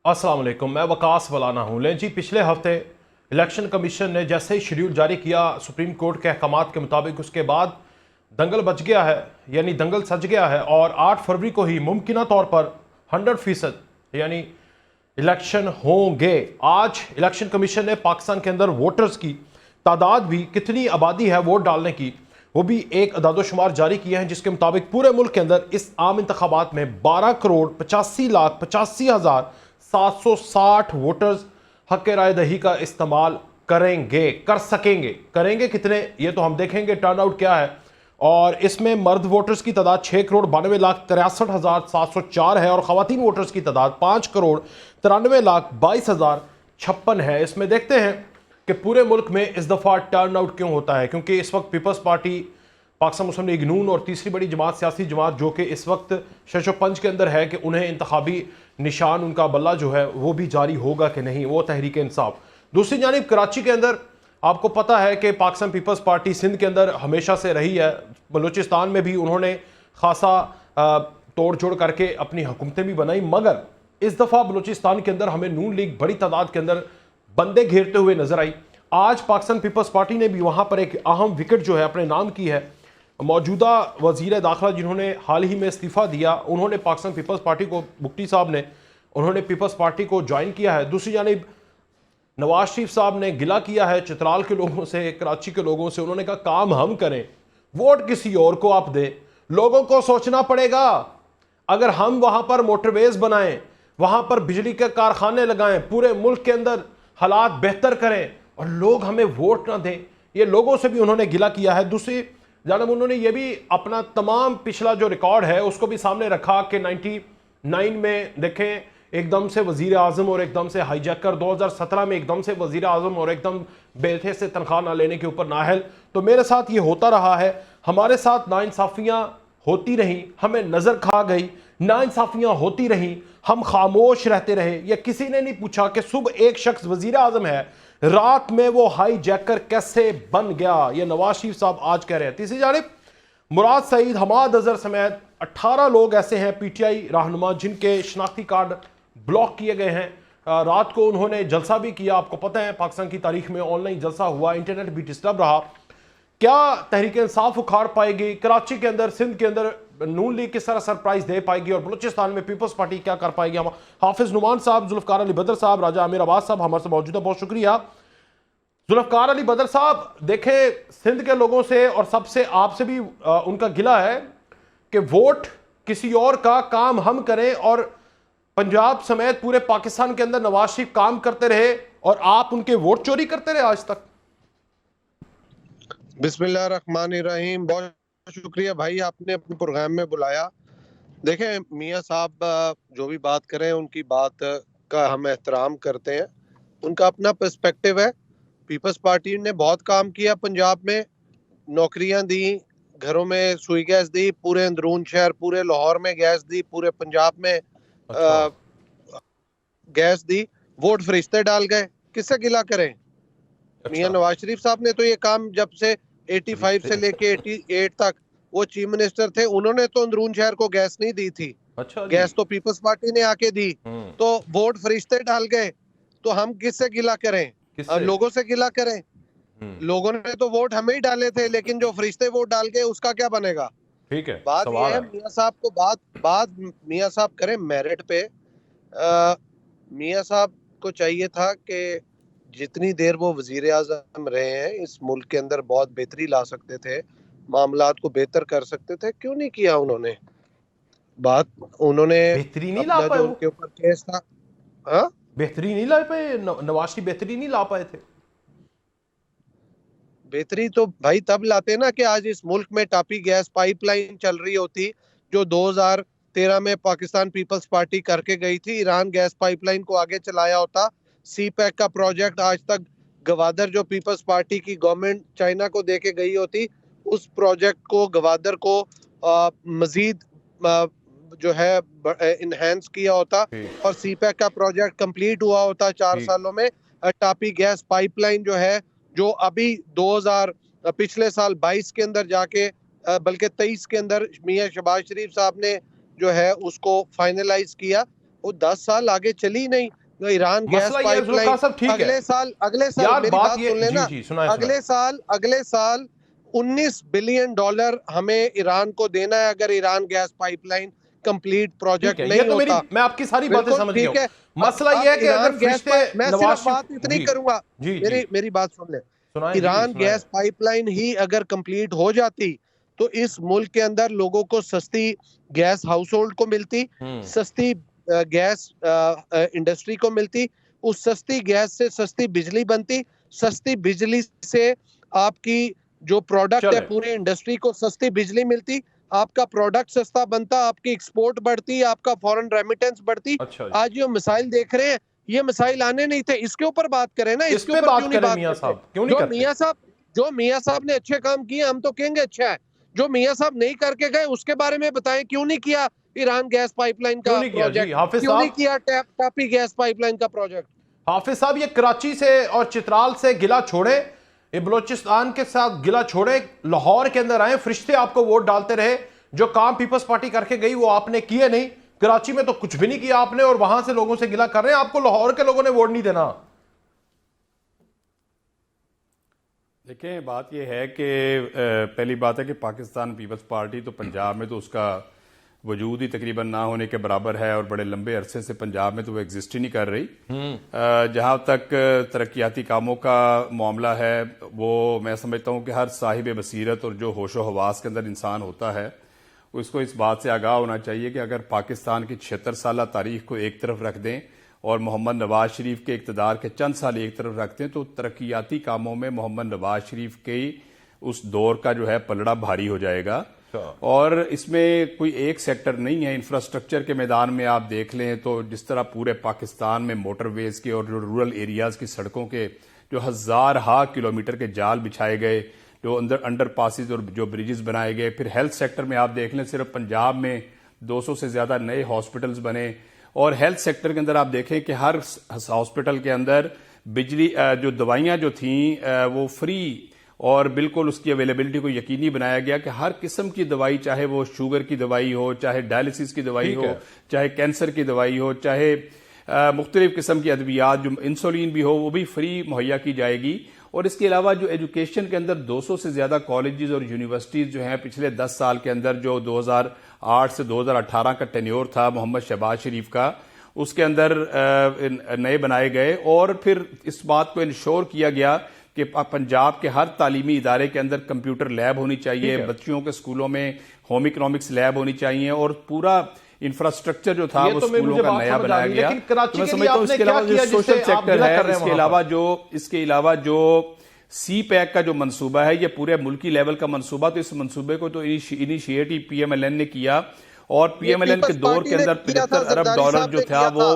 अस्सलाम वालेकुम, मैं वकास वलाना हूँ। लें जी, पिछले हफ्ते इलेक्शन कमीशन ने जैसे ही शेड्यूल जारी किया सुप्रीम कोर्ट के अहकामात के मुताबिक, उसके बाद दंगल बच गया है, यानी दंगल सज गया है। और 8 फरवरी को ही मुमकिन तौर पर 100% यानी इलेक्शन होंगे। आज इलेक्शन कमीशन ने पाकिस्तान के अंदर वोटर्स की तादाद भी, कितनी आबादी है वोट डालने की, वो भी एक अदादोशुमार जारी किए हैं, जिसके मुताबिक पूरे मुल्क के अंदर इस आम इंतखाबात में 12,85,85,760 वोटर्स हक राय दही का इस्तेमाल करेंगे, कर सकेंगे। करेंगे कितने, ये तो हम देखेंगे टर्न आउट क्या है। और इसमें मर्द वोटर्स की तादाद 6,92,63,704 है और ख़वातीन वोटर्स की तादाद 5,93,22,056 है। इसमें देखते हैं कि पूरे मुल्क में इस दफ़ा टर्न आउट क्यों होता है, क्योंकि इस वक्त पीपल्स पार्टी, पाकिस्तान मुस्लिम लीग नून और तीसरी बड़ी जमात, सियासी जमात जो कि इस वक्त शशो पंच के अंदर है कि उन्हें इंतखाबी निशान, उनका बल्ला जो है वो भी जारी होगा कि नहीं, वो तहरीक इंसाफ। दूसरी जानिब कराची के अंदर आपको पता है कि पाकिस्तान पीपल्स पार्टी सिंध के अंदर हमेशा से रही है। बलूचिस्तान में भी उन्होंने खासा तोड़ जोड़ करके अपनी हुकूमतें भी बनाई, मगर इस दफ़ा बलूचिस्तान के अंदर हमें नून लीग बड़ी तादाद के अंदर बंदे घेरते हुए नजर आई। आज पाकिस्तान पीपल्स पार्टी ने भी वहां पर एक अहम विकेट जो है अपने नाम की है। मौजूदा वजीर दाखिला जिन्होंने हाल ही में इस्तीफ़ा दिया, उन्होंने पाकिस्तान पीपल्स पार्टी को, बुगटी साहब ने, उन्होंने पीपल्स पार्टी को ज्वाइन किया है। दूसरी जानिब नवाज शरीफ साहब ने गिला किया है चित्राल के लोगों से, कराची के लोगों से। उन्होंने कहा काम हम करें, वोट किसी और को आप दें। लोगों को सोचना पड़ेगा, अगर हम वहां पर मोटरवेज बनाएं, वहां पर बिजली के कारखाने लगाएं, पूरे मुल्क के अंदर हालात बेहतर करें और लोग हमें वोट ना दें, ये लोगों से भी उन्होंने गिला किया है। दूसरी जानब उन्होंने ये भी अपना तमाम पिछला जो रिकॉर्ड है उसको भी सामने रखा कि 99 में देखें एकदम से वजीर आजम और एकदम से हाईजैकर, 2017 में एकदम से वजीर आजम और एकदम बेथे से तनख्वाह ना लेने के ऊपर नाहल। तो मेरे साथ ये होता रहा है, हमारे साथ नाइंसाफियां होती रहीं, हमें नजर खा गई, नाइंसाफियां होती रहीं, हम खामोश रहते रहे। ये किसी ने नहीं पूछा कि सुबह एक शख्स वजीर आजम है, रात में वो हाई जैकर कैसे बन गया। ये नवाज शरीफ साहब आज कह रहे हैं। तीसरी जानिब मुराद सईद, हमाद अजहर समेत 18 लोग ऐसे हैं पीटीआई रहनुमा जिनके शनाख्ती कार्ड ब्लॉक किए गए हैं। रात को उन्होंने जलसा भी किया, आपको पता है पाकिस्तान की तारीख में ऑनलाइन जलसा हुआ, इंटरनेट भी डिस्टर्ब रहा। क्या तहरीक इंसाफ उखाड़ पाएगी कराची के अंदर, सिंध के अंदर नून लीग किस तरह सरप्राइज दे पाएगी, और बलूचिस्तान में पीपल्स पार्टी क्या कर पाएगी। हम हाफिज नुमान साहब, जुल्फकार अली बदर साहब, राजा आमिर अब्बास साहब हमारे से मौजूद है, बहुत शुक्रिया। जुल्फकार अली बदर साहब, देखें सिंध के लोगों से और सबसे, आपसे भी उनका गिला है कि वोट किसी और का, काम हम करें। और पंजाब समेत पूरे पाकिस्तान के अंदर नवाज शरीफ काम करते रहे और आप उनके वोट चोरी करते रहे आज तक। बिस्मिल्लाहिर्रहमानिर्रहीम। बहुत शुक्रिया भाई, आपने अपने प्रोग्राम में बुलाया। देखें मियाँ साहब जो भी बात करें उनकी बात का हम एहतराम करते हैं, उनका अपना पर्सपेक्टिव है। पीपल्स पार्टी ने बहुत काम किया पंजाब में, नौकरियां दी, घरों में सुई गैस दी, पूरे अंदरून शहर, पूरे लाहौर में गैस दी, पूरे पंजाब में अच्छा। गैस दी। वोट फरिश्ते डाल गए, किससे गिला करें। मियाँ अच्छा, नवाज शरीफ साहब ने तो ये काम जब से 85 से लेके 88 तक वो चीफ मिनिस्टर थे, उन्होंने तो अंदरून शहर को गैस नहीं दी थी। अच्छा जी। गैस तो पीपल्स पार्टी ने आके दी। तो वोट फरिश्ते डाल गए, तो हम किससे गिला करें? किससे? लोगों से गिला करें। लोगों ने तो वोट हमें ही डाले थे, लेकिन जो फरिश्ते वोट डाल गए उसका क्या बनेगा? ठीक है, बात सवाल यह है है। मियाँ साहब को, बात मियाँ साहब करें मेरिट पे। मियाँ साहब को चाहिए था कि जितनी देर वो वजीर आजम रहे हैं इस मुल्क के अंदर बहुत बेहतरी ला सकते थे, मामलात को बेहतर कर सकते थे, क्यों नहीं किया उन्होंने? बात उन्होंने बेहतरी नहीं ला अपना पाए जो वो, उनके ऊपर केस था। हाँ, बेहतरी नहीं ला पाए, नवाज शरीफ बेहतरी नहीं ला पाए थे। बेहतरी तो भाई तब लाते ना कि आज इस मुल्क में टापी गैस पाइपलाइन चल रही होती, जो 2013 में पाकिस्तान पीपल्स पार्टी करके गई थी। ईरान गैस पाइपलाइन को आगे चलाया होता। सी पैक का प्रोजेक्ट आज तक गवादर, जो पीपल्स पार्टी की गवर्नमेंट चाइना को देके गई होती, उस प्रोजेक्ट को, गवादर को मजीद जो है इनहेंस किया होता ठीक। और सी पैक का प्रोजेक्ट कंप्लीट हुआ होता 4 ठीक। सालों में। टापी गैस पाइपलाइन जो है, जो अभी 2000 पिछले साल 22 के अंदर जाके, बल्कि 23 के अंदर मियाँ शहबाज शरीफ साहब ने जो है उसको फाइनलाइज किया। वो 10 साल आगे चली नहीं। तो ईरान गैस मसला ये है, जुल्फ़िकार पाइपलाइन साहब, ठीक है अगले साल यार, मेरी बात बात ये सुन लेना। जी जी सुनाए अगले साल $19 बिलियन हमें ईरान को देना है अगर ईरान गैस पाइपलाइन कंप्लीट ठीक प्रोजेक्ट है, ये नहीं तो होता। मैं आपकी सारी बातें बिल्कुल समझ गया ठीक है। हूं। मसला ये है कि अगर ईरान गैस फरिश्ते मैं नवाज सिर्फ बात इतनी जी करूंगा, जी जी मेरी बात सुन ले। सुनाए जी ईरान सुनाए। गैस पाइपलाइन ही अगर कंप्लीट हो जाती तो इस मुल्क के अंदर लोगों को सस्ती गैस हाउस होल्ड को मिलती, सस्ती गैस इंडस्ट्री को मिलती, उस सस्ती गैस से सस्ती बिजली बनती, सस्ती बिजली से आपकी जो प्रोडक्ट है चले पूरी इंडस्ट्री को सस्ती बिजली मिलती, आपका प्रोडक्ट सस्ता बनता, आपकी एक्सपोर्ट बढ़ती, आपका फॉरेन रेमिटेंस बढ़ती। अच्छा जी, आज जो मिसाइल देख रहे हैं ये मिसाइल आने नहीं थे। इसके ऊपर बात करें ना, इस इसके पे ऊपर बात क्यों नहीं करें बात मियां करते? साहब, क्यों नहीं करते? जो मियां साहब ने अच्छे काम किए हम तो कहेंगे अच्छा है। जो मियां साहब नहीं करके गए उसके बारे में बताएं, क्यों नहीं किया ईरान गैस पाइपलाइन क्यों का नहीं किया जी प्रोजेक्ट, हाफिज क्यों नहीं साहब? किया टापी गैस पाइपलाइन का प्रोजेक्ट? हाफिज साहब, ये कराची से और चित्राल से गिला छोड़े, ये बलोचिस्तान के साथ गिला छोड़े, लाहौर के अंदर आए, फरिश्ते आपको वोट डालते रहे, जो काम पीपल्स पार्टी करके गई वो आपने किए नहीं। कराची में तो कुछ भी नहीं किया आपने और वहां से लोगों से गिला कर रहे हैं, आपको लाहौर के लोगों ने वोट नहीं देना। देखें, बात यह है कि पहली बात है कि पाकिस्तान पीपल्स पार्टी तो पंजाब में तो उसका वजूद ही तकरीबन ना होने के बराबर है और बड़े लंबे अरसे से पंजाब में तो वो एग्जिस्ट ही नहीं कर रही। जहां तक तरक्याती कामों का मामला है वो मैं समझता हूं कि हर साहिब बसीरत और जो होशो हवास के अंदर इंसान होता है उसको इस बात से आगाह होना चाहिए कि अगर पाकिस्तान की 76 साल तारीख को एक तरफ रख दें और मोहम्मद नवाज शरीफ के इक़्तिदार के चंद साल एक तरफ रखते हैं तो तरक्याती कामों में मोहम्मद नवाज शरीफ के उस दौर का जो है पलड़ा भारी हो जाएगा। और इसमें कोई एक सेक्टर नहीं है। इंफ्रास्ट्रक्चर के मैदान में आप देख लें तो जिस तरह पूरे पाकिस्तान में मोटरवेज के और जो रूरल एरियाज की सड़कों के जो हजारहा किलोमीटर के जाल बिछाए गए, जो अंडर पासिस और जो ब्रिजेस बनाए गए, फिर हेल्थ सेक्टर में आप देख लें सिर्फ पंजाब में 200 से ज्यादा नए हॉस्पिटल्स बने। और हेल्थ सेक्टर के अंदर आप देखें कि हर हॉस्पिटल के अंदर बिजली जो दवाइयां जो थी वो फ्री और बिल्कुल उसकी अवेलेबिलिटी को यकीनी बनाया गया कि हर किस्म की दवाई, चाहे वो शुगर की दवाई हो, चाहे डायलिसिस की दवाई हो, चाहे कैंसर की दवाई हो, चाहे मुख्तलिफ किस्म की अद्वियात, जो इंसुलिन भी हो वो भी फ्री मुहैया की जाएगी। और इसके अलावा जो एजुकेशन के अंदर 200 से ज्यादा कॉलेजेस और यूनिवर्सिटीज जो हैं पिछले 10 साल के अंदर, जो 2008 से 2018 का टेन्योर था मोहम्मद शहबाज शरीफ का, उसके अंदर नए बनाए गए। और फिर इस बात को इंश्योर किया गया कि पंजाब के हर तालीमी इदारे के अंदर कंप्यूटर लैब होनी चाहिए, बच्चियों के स्कूलों में होम इकोनॉमिक्स लैब होनी चाहिए और पूरा इंफ्रास्ट्रक्चर जो था वो स्कूलों का नया बनाया गया। तो मैं समझता हूँ इसके अलावा जो सोशल सेक्टर है, इसके अलावा जो सी पैक का जो मंसूबा है ये पूरे मुल्की लेवल का मंसूबा, तो इस मंसूबे को तो इनिशिएटिव PMLN ने किया और PMLN के दौर के अंदर $75 अरब जो था वो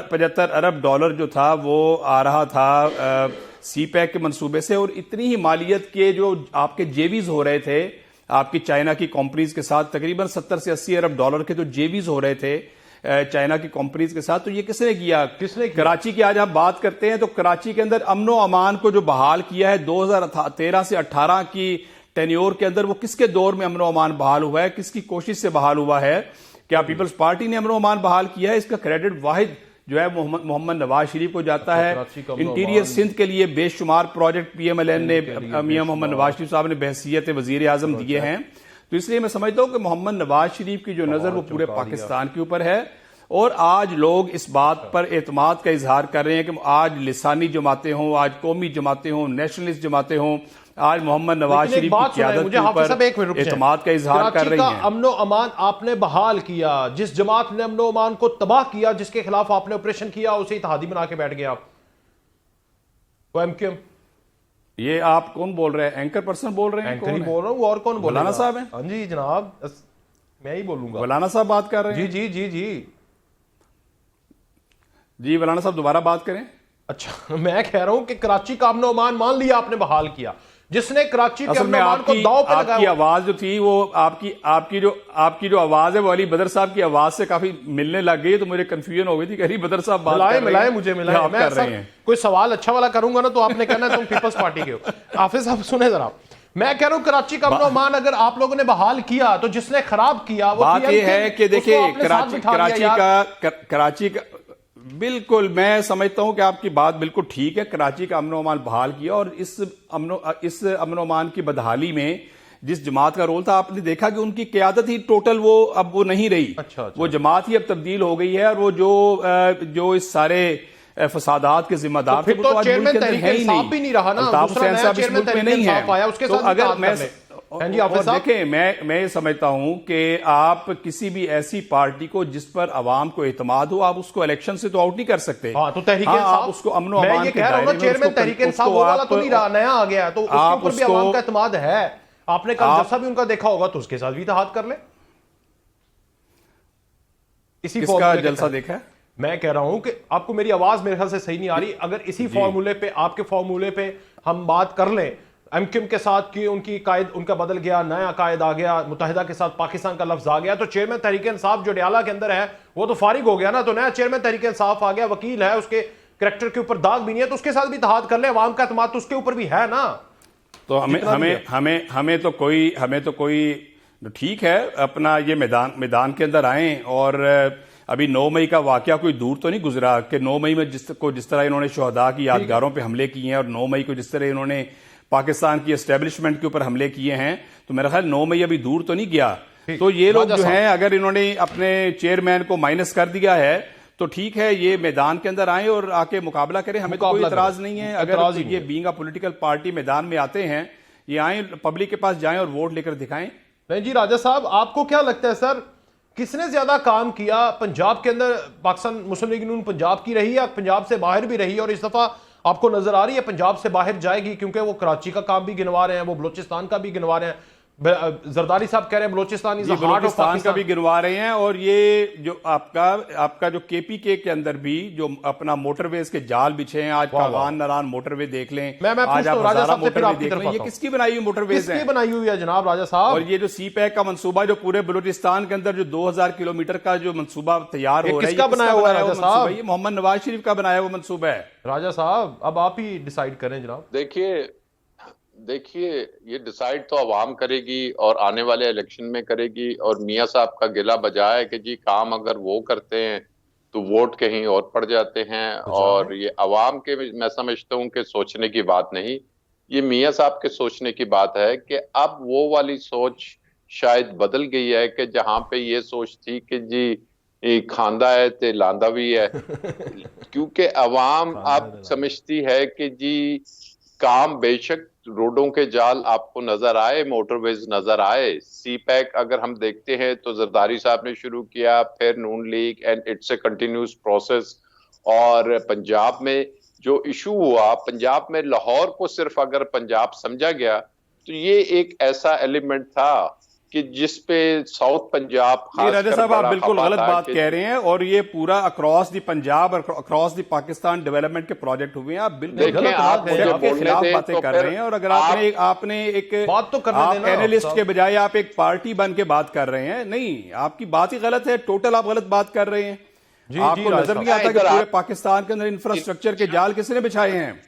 75 अरब डॉलर जो था वो आ रहा था सी पैक के मंसूबे से। और इतनी ही मालियत के जो आपके जेवीज हो रहे थे आपकी चाइना की कंपनीज के साथ, तकरीबन 70 से 80 अरब डॉलर के जो जेवीज हो रहे थे चाइना की कंपनीज के साथ, तो ये किसने किया? कराची की आज आप बात करते हैं तो कराची के अंदर अमनो अमान को जो बहाल किया है 2013 से 18 की टेन्योर के अंदर, वो किसके दौर में अमनो अमान बहाल हुआ है, किसकी कोशिश से बहाल हुआ है? क्या पीपल्स पार्टी ने अमनो अमान बहाल किया है? इसका क्रेडिट वाहिद जो है मोहम्मद नवाज शरीफ को जाता है। इंटीरियर सिंध के लिए बेशुमार प्रोजेक्ट PMLN ने मियां मोहम्मद नवाज शरीफ साहब ने बहसीयत वजीर आजम दिए हैं। तो इसलिए मैं समझता हूं कि मोहम्मद नवाज शरीफ की जो नजर वो पूरे पाकिस्तान के ऊपर है। और आज लोग इस बात पर एतमाद का इजहार कर रहे हैं कि आज लिसानी जमातें हों, आज कौमी जमातें हों, नेशनलिस्ट जमातें हों, आज मोहम्मद नवाज शरीफ की क़यादत के ऊपर एतमाद का इजहार कर रही हैं। अमनो अमान आपने बहाल किया, जिस जमात ने अमनो अमान को तबाह किया, जिसके खिलाफ आपने ऑपरेशन किया, उसे इत्तेहादी बना के बैठ गए आप। वो MQM। ये आप कौन बोल रहे हैं? एंकर पर्सन बोल रहे हैं? एंकर ही बोल रहा हूँ, और कौन बोल रहा है? मौलाना साहब हैं? हाँ जी जनाब, मैं ही बोलूंगा। मौलाना साहब बात कर रहे हैं? जी जी जी जी जी मौलाना साहब दोबारा बात करें। अच्छा, मैं कह रहा हूं कि कराची का अमनो अमान मान लिया आपने बहाल किया, जिसने कराची के अमनो अमान को दांव पे लगाया। आपकी आवाज जो थी वो आपकी जो आवाज है वो अली बदर साहब की आवाज से काफी मिलने लग गई, तो मुझे कंफ्यूजन हो गई थी कि अली बदर साहब बात कर रहे हैं। मिलाए मुझे मिलाए, मैं कोई सवाल अच्छा वाला करूंगा ना तो आपने कहना तुम पीपल्स पार्टी के हो। हाफिज साहब सुने जरा, मैं कह रहा हूं कराची का अमन अमान अगर आप लोगों ने बहाल किया तो जिसने खराब किया वो बात यह है कि देखिए कराची का बिल्कुल मैं समझता हूं कि आपकी बात बिल्कुल ठीक है। कराची का अमन अमान बहाल किया और इस अमन अमान की बदहाली में जिस जमात का रोल था आपने देखा कि उनकी क़यादत ही टोटल वो नहीं रही। अच्छा। वो जमात ही अब तब्दील हो गई है और वो जो इस सारे फसादात के जिम्मेदार थे वो तो आज मुल्क के अंदर है ही नहीं रहा ना। अल्ताफ हुसैन साहब इस मुल्क में नहीं है। तो अगर मैं देखें मैं ये समझता हूं कि आप किसी भी ऐसी पार्टी को जिस पर आवाम को एतमाद हो आप उसको इलेक्शन से तो आउट नहीं कर सकते। हाँ, तो तहरीक आप उसको अमन अमान के दायरे में चेयरमैन तहरीक इंसाफ वाला तो नहीं रहा, नया आ गया तो उसके ऊपर भी आवाम का एतमाद है। आपने कल जलसा भी उनका देखा होगा तो उसके साथ भी इत्तेहाद कर ले। इसी किसका जलसा देखा है? मैं कह रहा हूं कि आपको मेरी आवाज मेरे ख्याल से सही नहीं आ रही। अगर इसी फॉर्मूले पे आपके फॉर्मूले पे हम बात कर लें एमक्यूएम के साथ कि उनकी कायद उनका बदल गया, नया कायद आ गया, मुत्तहिदा के साथ पाकिस्तान का लफ्ज आ गया, तो चेयरमैन तहरीक इंसाफ जो डयाला के अंदर है वो तो फारिग हो गया ना। तो नया चेयरमैन तहरीक इंसाफ आ गया, वकील है, उसके करैक्टर के ऊपर दाग भी नहीं है, तो उसके साथ भी इत्तेहाद कर ले। अवाम का एतमाद तो उसके ऊपर भी है ना। तो हमें तो कोई ठीक है अपना ये मैदान के अंदर आए। और अभी 9 मई का वाकया कोई दूर तो नहीं गुजरा कि 9 मई में जिस तरह इन्होंने शहदा की यादगारों पे हमले किए हैं और 9 मई को जिस तरह इन्होंने पाकिस्तान की एस्टेब्लिशमेंट के ऊपर हमले किए हैं, तो मेरा ख्याल 9 मई अभी दूर तो नहीं गया। तो ये लोग जो हैं अगर इन्होंने अपने चेयरमैन को माइनस कर दिया है तो ठीक है, ये मैदान के अंदर आए और आके मुकाबला करें, हमें तो कोई इतराज नहीं है। अगर ये बीइंग अ पॉलिटिकल पार्टी मैदान में आते हैं, ये आए पब्लिक के पास जाएं और वोट लेकर दिखाएं। नहीं जी राजा साहब, आपको क्या लगता है सर किसने ज्यादा काम किया पंजाब के अंदर? पाकिस्तान मुस्लिम लीग नून पंजाब की रही या पंजाब से बाहर भी रही? और इस दफा आपको नजर आ रही है पंजाब से बाहर जाएगी, क्योंकि वो कराची का काम भी गिनवा रहे हैं, वो बलोचिस्तान का भी गिनवा रहे हैं। जरदारी साहब कह रहे हैं बलोचिस्तान का भी गिनवा रहे हैं। और ये जो आपका जो केपीके के अंदर भी जो अपना मोटरवेज के जाल बिछे हैं, आज कावान नारान मोटरवे देख लें, आज आप हजारा मोटरवे देख लें, ये किसकी बनाई हुई मोटरवेज है? बनाई हुई है जनाब राजा साहब। और ये जो सीपैक का मंसूबा जो पूरे बलूचिस्तान के अंदर जो 2000 किलोमीटर का जो मंसूबा तैयार हो रहा है, किसका बनाया हुआ है राजा साहब? ये मोहम्मद नवाज शरीफ का बनाया हुआ मंसूबा है। राजा साहब अब आप ही डिसाइड करें जनाब। देखिए ये डिसाइड तो अवाम करेगी और आने वाले इलेक्शन में करेगी। और मियां साहब का गिला बजा है कि जी काम अगर वो करते हैं तो वोट कहीं और पड़ जाते हैं। और ये अवाम के मैं समझता हूं कि सोचने की बात नहीं, ये मियां साहब के सोचने की बात है कि अब वो वाली सोच शायद बदल गई है कि जहां पे ये सोच थी कि जी खांदा है ते लांदा भी है। क्योंकि अवाम अब समझती है कि जी काम बेशक रोडों के जाल आपको नजर आए, मोटरवेज नजर आए, सीपैक अगर हम देखते हैं तो जरदारी साहब ने शुरू किया, फिर noon league, and it's a continuous process. और पंजाब में जो इशू हुआ, पंजाब में लाहौर को सिर्फ अगर पंजाब समझा गया तो ये एक ऐसा एलिमेंट था कि जिस पे साउथ पंजाब, राजा साहब आप बिल्कुल गलत बात कह रहे हैं। और ये पूरा अक्रॉस द पंजाब और अक्रॉस द पाकिस्तान डेवलपमेंट के प्रोजेक्ट हुए हैं। आप बिल्कुल गलत खिलाफ बातें कर रहे हैं। और अगर आपने एक बात तो आप एनालिस्ट के बजाय आप एक पार्टी बन के बात कर रहे हैं, नहीं आपकी बात ही गलत है, टोटल आप गलत बात कर रहे हैं। आपको नजर नहीं आता कि पूरे पाकिस्तान के अंदर इंफ्रास्ट्रक्चर के जाल किसने बिछाए हैं?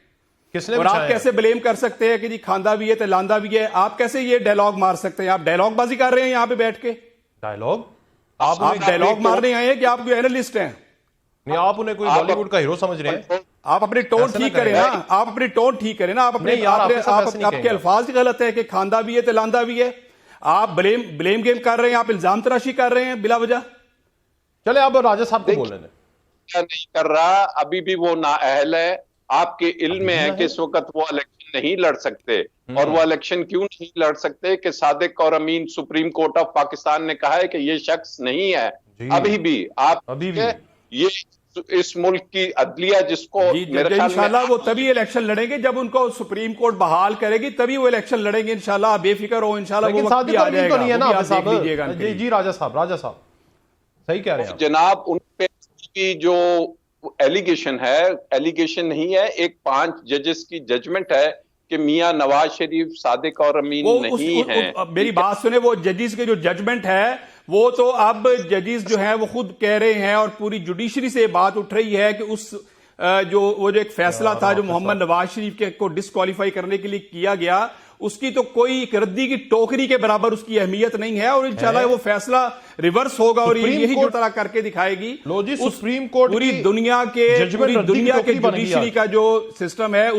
और आप कैसे ब्लेम कर सकते हैं कि जी खांदा भी है तो लांदा भी है? आप कैसे ये डायलॉग मार सकते हैं? आप डायलॉग बाजी कर रहे हैं यहाँ पे बैठ के। डायलॉग आप डायलॉग मारने आए हैं कि आप कोई एनालिस्ट हैं? नहीं, आप उन्हें कोई बॉलीवुड का हीरो समझ रहे हैं। आप अपनी टोन ठीक करें ना, आप अपनी टोन ठीक करें ना। आप अपने आपके अल्फाज गलत है कि खांदा भी है तो लांदा भी है। आप ब्लेम गेम कर रहे हैं, आप इल्जाम तराशी कर रहे हैं बिला वजह। चले अब राजा साहब को बोलने नहीं कर रहा, अभी भी वो नाअहल है। आपके इल्म में है कि इस वक्त वो इलेक्शन नहीं लड़ सकते। और वो इलेक्शन क्यों नहीं लड़ सकते कि सादिक और अमीन सुप्रीम कोर्ट ऑफ पाकिस्तान ने कहा है कि ये शख्स नहीं है अभी भी। आप अभी भी ये इस मुल्क की अदलिया जिसको इंशाल्लाह वो तभी इलेक्शन लड़ेंगे जब उनको सुप्रीम कोर्ट बहाल करेगी, तभी वो इलेक्शन लड़ेंगे इंशाल्लाह। आप बेफिक्र हो, इंशाल्लाह वो वक्त भी आ जाएगा। नहीं है ना जी राजा साहब सही कह रहे हैं जनाब। उन पे जो एलिगेशन है, एलिगेशन नहीं है, एक 5 जजेस की जजमेंट है कि मियां नवाज शरीफ, सादिक और अमीन नहीं है। मेरी बात सुने, वो जजेस के जो जजमेंट है वो तो अब जजेस जो है वो खुद कह रहे हैं और पूरी जुडिशरी से बात उठ रही है कि उस जो एक फैसला था जो मोहम्मद नवाज शरीफ के को डिस्क्वालीफाई करने के लिए किया गया, उसकी तो कोई एक रद्दी की टोकरी के बराबर उसकी अहमियत नहीं है, और इंशाल्लाह वो फैसला रिवर्स होगा और यही जो तरह करके दिखाएगी। लो जी, सुप्रीम कोर्ट पूरी दुनिया के जुडिशरी का जो सिस्टम है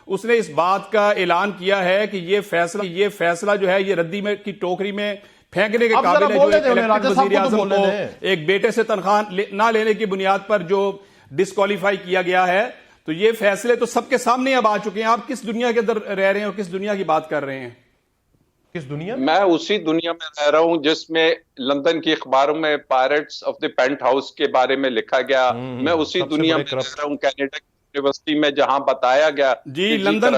उसने इस बात का ऐलान किया है कि ये फैसला जो है ये रद्दी में की टोकरी में फेंकने के काबिल है। जो इलेक्टेड वजीर आजम को एक बेटे से तनख्वाह ना लेने की बुनियाद पर जो डिस्क्वालीफाई किया गया है, तो ये फैसले तो सबके सामने अब आ चुके हैं। आप किस दुनिया के अंदर रह रहे हैं और किस दुनिया की बात कर रहे हैं? किस दुनिया? मैं उसी दुनिया में रह रहा हूं जिसमें लंदन की अखबारों में pirates of the paint house के बारे में लिखा गया। मैं उसी दुनिया में रह रहा हूं, कनाडा यूनिवर्सिटी में, जहां बताया गया जी लंदन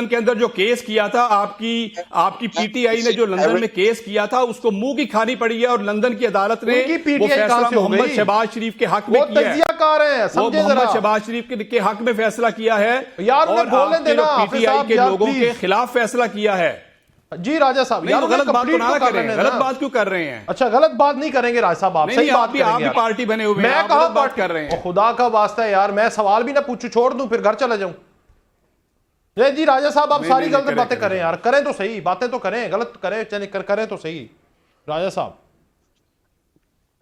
के अंदर जो केस किया था आपकी पीटीआई ने जो लंदन में केस किया था उसको मुंह की खानी पड़ी है, और लंदन की अदालत ने वो फैसला मोहम्मद शहबाज शरीफ के हक में किया है। मोहम्मद शहबाज शरीफ के हक में फैसला किया है और पीटीआई के लोगों के खिलाफ फैसला किया है। जी राजा साहब, यार गलत बात तो ना करें, गलत बात क्यों कर रहे हैं? अच्छा, गलत बात नहीं करेंगे राजा साहब, आप सही बात करेंगे। आप भी पार्टी बने हुए हैं, मैं कहां बात कर रहे हैं? खुदा का वास्ता है यार, मैं सवाल भी ना पूछूं, छोड़ दूं, फिर घर चला जाऊं। जी राजा साहब, आप सारी गलत बातें करें यार, करें तो सही, बातें तो करें, गलत करें तो सही। राजा साहब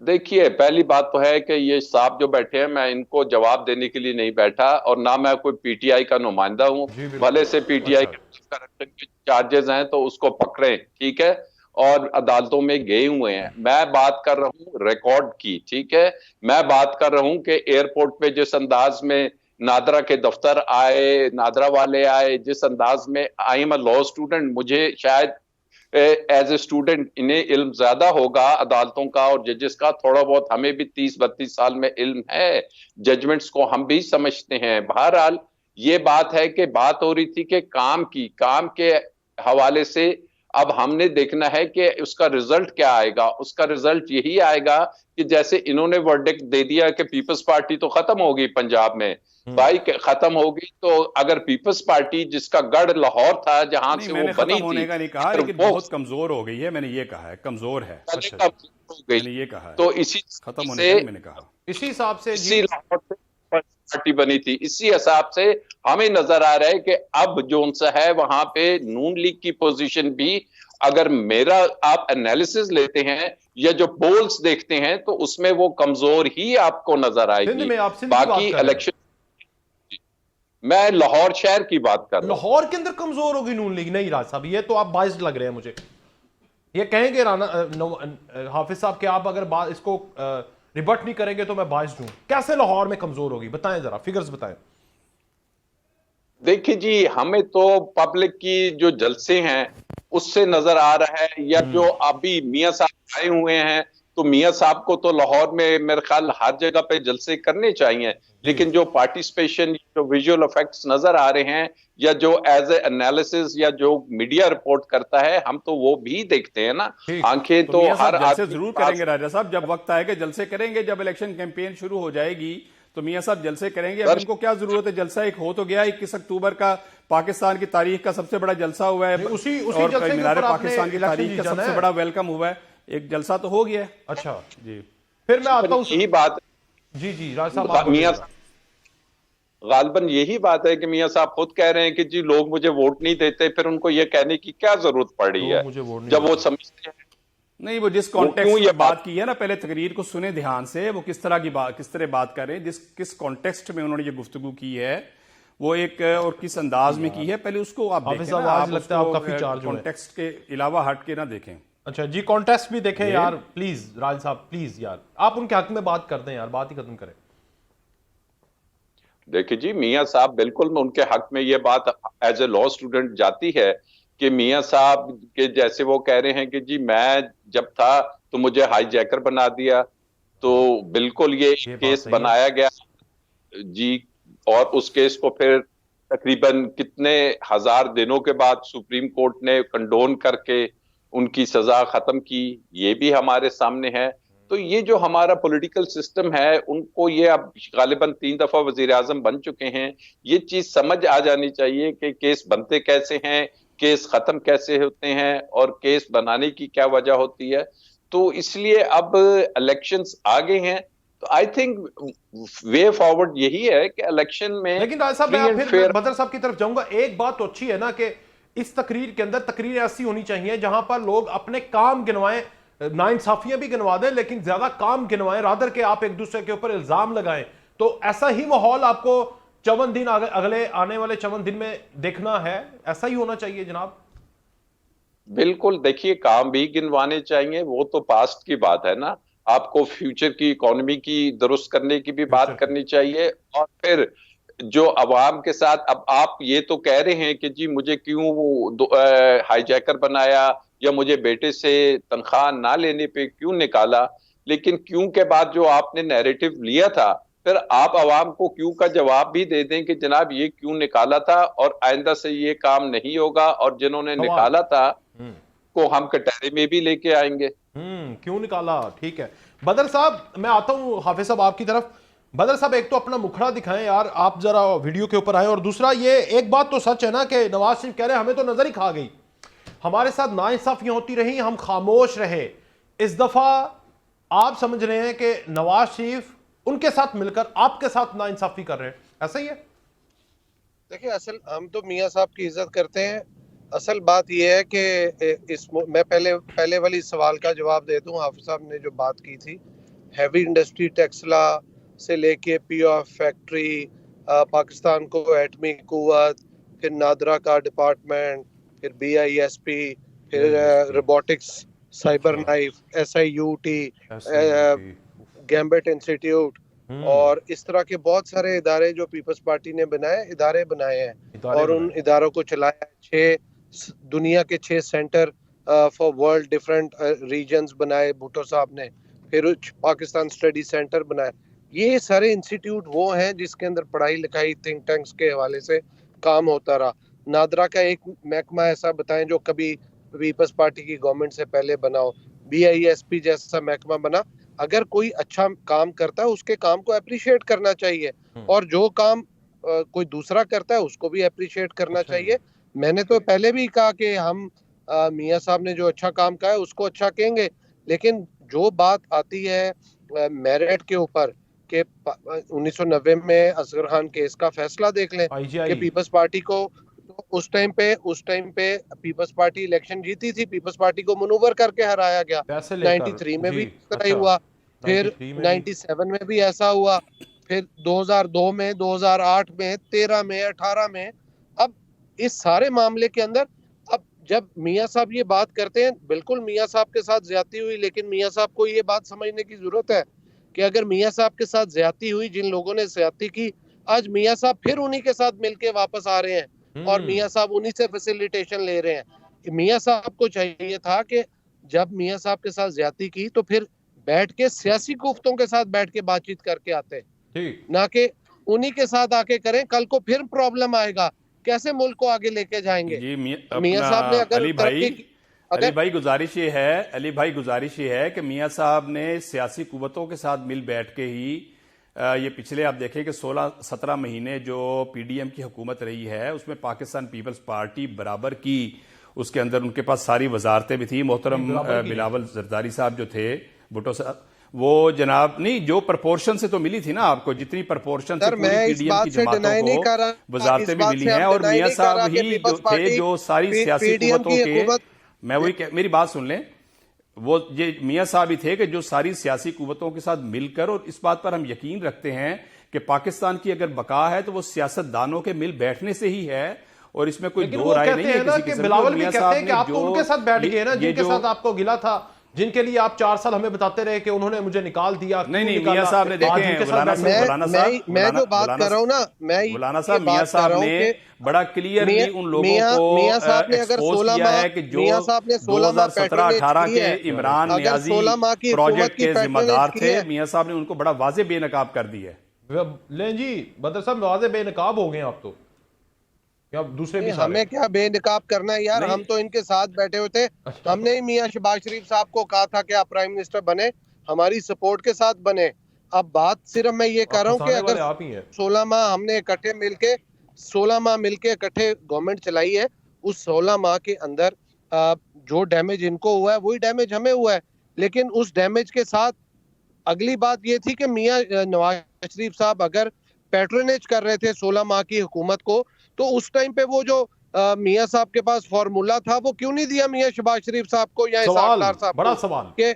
देखिए, पहली बात तो है कि ये साहब जो बैठे हैं, मैं इनको जवाब देने के लिए नहीं बैठा, और ना मैं कोई पीटीआई का नुमाइंदा हूं। भले से पीटीआई के करप्शन के चार्जेस हैं तो उसको पकड़ें, ठीक है, और अदालतों में गए हुए हैं। मैं बात कर रहा हूं रिकॉर्ड की, ठीक है। मैं बात कर रहा हूं कि एयरपोर्ट पे जिस अंदाज में नादरा के दफ्तर आए, नादरा वाले आए, जिस अंदाज में I am a law student, मुझे शायद एज ए स्टूडेंट इन्हें इल्म ज्यादा होगा अदालतों का और जजेस का, थोड़ा बहुत हमें भी 30-32 साल में इल्म है, जजमेंट्स को हम भी समझते हैं। बहरहाल ये बात है कि बात हो रही थी कि काम के हवाले से अब हमने देखना है कि उसका रिजल्ट क्या आएगा। उसका रिजल्ट यही आएगा कि जैसे इन्होंने वर्डिक्ट दे दिया कि पीपल्स पार्टी तो खत्म होगी पंजाब में, भाई खत्म होगी, तो अगर पीपल्स पार्टी जिसका गढ़ लाहौर था जहां से वो बनी थी, नहीं कहा, लेकिन बहुत कमजोर हो गई है, मैंने ये कहा है कमजोर है, मैंने ये कहा है, तो इसी खत्म होने से मैंने कहा, इसी हिसाब से इसी लाहौर से पार्टी बनी थी, इसी हिसाब से हमें नजर आ रहा है कि अब जो सा है वहां पे नून लीग की पोजीशन भी, अगर मेरा आप एनालिसिस लेते हैं या जो पोल्स देखते हैं तो उसमें वो कमजोर ही आपको नजर आएगी। बाकी इलेक्शन, मैं लाहौर शहर की बात कर रहा हूं। लाहौर के अंदर कमजोर होगी नून लीग? नहीं राज साहब, ये तो आप बाइस्ड लग रहे हैं मुझे। ये कहेंगे राना हाफिज साहब कि आप अगर बात इसको रिबट नहीं करेंगे तो मैं बाइस्ड हूं। कैसे लाहौर में कमजोर होगी, बताएं जरा, फिगर्स बताएं। देखिए जी, हमें तो पब्लिक की जो जलसे हैं उससे नजर आ रहा है, या जो अभी मियां साहब आए हुए हैं, तो मियां साहब को तो लाहौर में मेरे ख्याल हर जगह पे जलसे करने चाहिए, लेकिन जो पार्टिसिपेशन, जो विजुअल इफेक्ट्स नजर आ रहे हैं, या जो एज ए एनालिसिस या जो मीडिया रिपोर्ट करता है, हम तो वो भी देखते हैं ना। आंखें तो हर जलसे जरूर करेंगे राजा साहब, जब वक्त आएगा जलसे करेंगे, जब इलेक्शन कैंपेन शुरू हो जाएगी तो मियां साहब जलसे करेंगे। अब इनको क्या जरूरत है, जलसा एक हो तो गया, 21 अक्टूबर का पाकिस्तान की तारीख का सबसे बड़ा जलसा हुआ है, उसी और मीनार पाकिस्तान की तारीख का सबसे बड़ा वेलकम हुआ है, एक जलसा तो हो गया। अच्छा जी, फिर मैं आता हूं, यही बात जी राज साहब, मियां गालबन यही बात है कि मियां साहब खुद कह रहे हैं कि जी लोग मुझे वोट नहीं देते, फिर उनको ये कहने की क्या जरूरत पड़ी है जब वो समझते हैं। नहीं, वो जिस कॉन्टेक्स्ट में बात की है ना, पहले तकरीर को सुने ध्यान से, वो किस तरह बात कर रहे हैं, किस कॉन्टेक्स्ट में उन्होंने ये गुफ्तगू की है, वो एक और किस अंदाज में की है, पहले उसको आप देखें ना, आप लगता है आप काफी चार्ज कॉन्टेक्स्ट के अलावा हट के ना देखें। अच्छा जी, कॉन्टेक्स्ट भी देखें यार प्लीज, राज साहब प्लीज यार, आप उनके हक में बात कर दें यार, बात ही खत्म करें। देखिए जी, मियां साहब बिल्कुल उनके हक में ये बात एज ए लॉ स्टूडेंट जाती है कि मियां साहब के जैसे वो कह रहे हैं कि जी मैं जब था तो मुझे हाईजैकर बना दिया, तो बिल्कुल ये केस बनाया गया जी, और उस केस को फिर तकरीबन कितने हजार दिनों के बाद सुप्रीम कोर्ट ने कंडोन करके उनकी सजा खत्म की, ये भी हमारे सामने है। तो ये जो हमारा पॉलिटिकल सिस्टम है, उनको ये अब गालिबन 3 दफा वजीर आजम बन चुके हैं, ये चीज समझ आ जानी चाहिए कि केस बनते कैसे हैं, केस खत्म कैसे होते हैं, और केस बनाने की क्या वजह होती है। तो इसलिए अब इलेक्शंस आ गए हैं, तो आई थिंक वे फॉरवर्ड यही है कि इलेक्शन में, लेकिन राज साहब मैं फिर बदर साहब की तरफ जाऊंगा। एक बात तो अच्छी है ना कि इस तकरीर के अंदर तकरीर ऐसी होनी चाहिए जहां पर लोग अपने काम गिनवाएं, नाइंसाफियां भी गिनवा दें लेकिन ज्यादा काम गिनवाएं, रादर के आप एक दूसरे के ऊपर इल्जाम लगाएं। तो ऐसा ही माहौल आपको चवन दिन अगले आने वाले चवन दिन में देखना है, ऐसा ही होना चाहिए जनाब। बिल्कुल, देखिए काम भी गिनवाने चाहिए, वो तो पास्ट की बात है ना। आपको फ्यूचर की इकोनॉमी की दुरुस्त करने की भी बात करनी चाहिए। और फिर जो अवाम के साथ, अब आप ये तो कह रहे हैं कि जी मुझे क्यों हाईजैकर बनाया या मुझे बेटे से तनख्वाह ना लेने पे क्यों निकाला, लेकिन क्यों के बाद जो आपने नैरेटिव लिया था, फिर आप अवाम को क्यों का जवाब भी दे दें कि जनाब ये क्यों निकाला था और आइंदा से ये काम नहीं होगा, और जिन्होंने निकाला था को हम कटहरे में भी लेके आएंगे। क्यों निकाला, ठीक है। बदर साहब मैं आता हूं हाफिज साहब आपकी तरफ। बदर साहब एक तो अपना मुखड़ा दिखाएं यार, आप जरा वीडियो के ऊपर आए, और दूसरा ये एक बात तो सच है ना कि नवाज शरीफ कह रहे हैं हमें तो नजर ही खा गई, हमारे साथ नाइंसाफियां होती रही, हम खामोश रहे। इस दफा आप समझ रहे हैं कि नवाज शरीफ उनके साथ मिलकर आपके साथ नाइंसाफी कर रहे हैं, ऐसा ही है? देखिए, असल हम तो मियां साहब की इज्जत करते हैं। असल बात यह है कि मैं पहले वाली सवाल का जवाब दे दूं। हाफिज साहब ने जो बात की थी, हैवी इंडस्ट्री टैक्स ला से लेके पीओएफ फैक्ट्री, पाकिस्तान को एटमी कुव्वत, फिर नादरा का डिपार्टमेंट, फिर बीआईएसपी, फिर robotics, cyber knife, SIUT, Gambat institute, और इस तरह के बहुत सारे इदारे जो पीपल्स पार्टी ने इदारे बनाए हैं और उन इदारों को चलाया। 6 दुनिया के 6 centre for world different reasons बनाए भुट्टो साहब ने, फिर पाकिस्तान स्टडी सेंटर बनाया। ये सारे इंस्टीट्यूट वो हैं जिसके अंदर पढ़ाई लिखाई थिंक टैंक्स के हवाले से काम होता रहा। नादरा का एक महकमा ऐसा बताएं जो कभी पीपल्स पार्टी की गवर्नमेंट से पहले बना हो। बीआईएसपी जैसा महकमा बना। अगर कोई अच्छा काम करता है उसके काम को अप्रिशिएट करना चाहिए, और जो काम कोई दूसरा करता है उसको भी अप्रिशिएट करना चाहिए। मैंने तो पहले भी कहा कि हम मियां साहब ने जो अच्छा काम किया है उसको अच्छा कहेंगे, लेकिन जो बात आती है मेरिट के ऊपर कि 1990 में असगर खान केस का फैसला देख लें कि पीपल्स पार्टी को तो उस टाइम पे पीपल्स पार्टी इलेक्शन जीती थी, पीपल्स पार्टी को मनूवर करके हराया गया। 93 में भी इस तरह ही हुआ, फिर 97 में भी ऐसा हुआ, फिर 2002 में, 2008 में, 13 में, 18 में। अब इस सारे मामले के अंदर अब जब मियां साहब ये बात करते हैं, बिल्कुल मियां साहब के साथ ज्यादती हुई, लेकिन मियां साहब को ये बात समझने की जरूरत है कि अगर मियां साहब के साथ ज्यादती हुई, जिन लोगों ने ज्यादती की, आज मियां साहब फिर उन्हीं के साथ मिलके वापस आ रहे हैं और मियां साहब उन्हीं से फैसिलिटेशन ले रहे हैं। मियां साहब को चाहिए था कि जब मियां साहब के साथ ज्यादती की तो फिर बैठ के सियासी कुफ्तों के साथ बैठ के बातचीत करके आते, ना कि उन्हीं के साथ आके करें। कल को फिर प्रॉब्लम आएगा, कैसे मुल्क को आगे लेके जाएंगे? मियां साहब ने अगर अली भाई गुजारिश ये है कि मियां साहब ने सियासी कुव्वतों के साथ मिल बैठ के ही ये पिछले आप देखें कि 16-17 महीने जो पीडीएम की हुकूमत रही है उसमें पाकिस्तान पीपल्स पार्टी बराबर की, उसके अंदर उनके पास सारी वजारतें भी थी। मोहतरम बिलावल जरदारी साहब जो थे, भुट्टो साहब, वो जनाब नहीं, जो प्रपोर्शन से तो मिली थी ना आपको, जितनी प्रपोर्शन से पूरी पीडीएम की जमातों को वजारतें भी मिली हैं, और मियां साहब ही जो थे जो सारी सियासी कुव्वतों के, मैं वही मेरी बात सुन लें, वो ये मियां साहब ही थे कि जो सारी सियासी कुव्वतों के साथ मिलकर, और इस बात पर हम यकीन रखते हैं कि पाकिस्तान की अगर बका है तो वो सियासतदानों के मिल बैठने से ही है, और इसमें कोई दो राय नहीं है किसी किस्म की। बिलावल भी कहते हैं कि आप तो उनके साथ बैठ गए ना जिनके साथ आपको गिला था, जिनके लिए आप 4 साल हमें बताते रहे कि उन्होंने मुझे निकाल दिया। नहीं मियां साहब ने देखे, मैं जो बात कर रहा हूं ना, मौलाना साहब, मियां साहब ने बड़ा क्लियरली उन लोगों को एक्सपोज किया है कि जो 2017-18 के इमरान नियाजी प्रोजेक्ट के जिम्मेदार थे, मियां साहब ने उनको बड़ा वाजे बेनकाब कर दिया है। लें जी बदर साहब, वाजे बेनकाब हो गए आप तो, क्या दूसरे भी हमें क्या बेनकाब करना है यार? हम तो इनके साथ बैठे हुए थे। हमने ही मियां शहबाज शरीफ साहब को कहा था कि आप प्राइम मिनिस्टर बने, हमारी सपोर्ट के साथ बने। अब बात सिर्फ मैं ये कर रहा हूँ कि अगर 16 माह हमने इकट्ठे मिलके 16 माह मिलके इकट्ठे गवर्नमेंट चलाई है, उस 16 माह के अंदर जो डैमेज इनको हुआ है वही डैमेज हमें हुआ है। लेकिन उस डैमेज के साथ अगली बात ये थी कि मियां नवाज शरीफ साहब अगर पैट्रोनेज कर रहे थे 16 माह की हुकूमत को, तो उस टाइम पे वो जो मियां साहब के पास फॉर्मूला था, वो क्यों नहीं दिया मियां शहबाज शरीफ साहब को या सवाल, इसाक साहब बड़ा को सवाल। के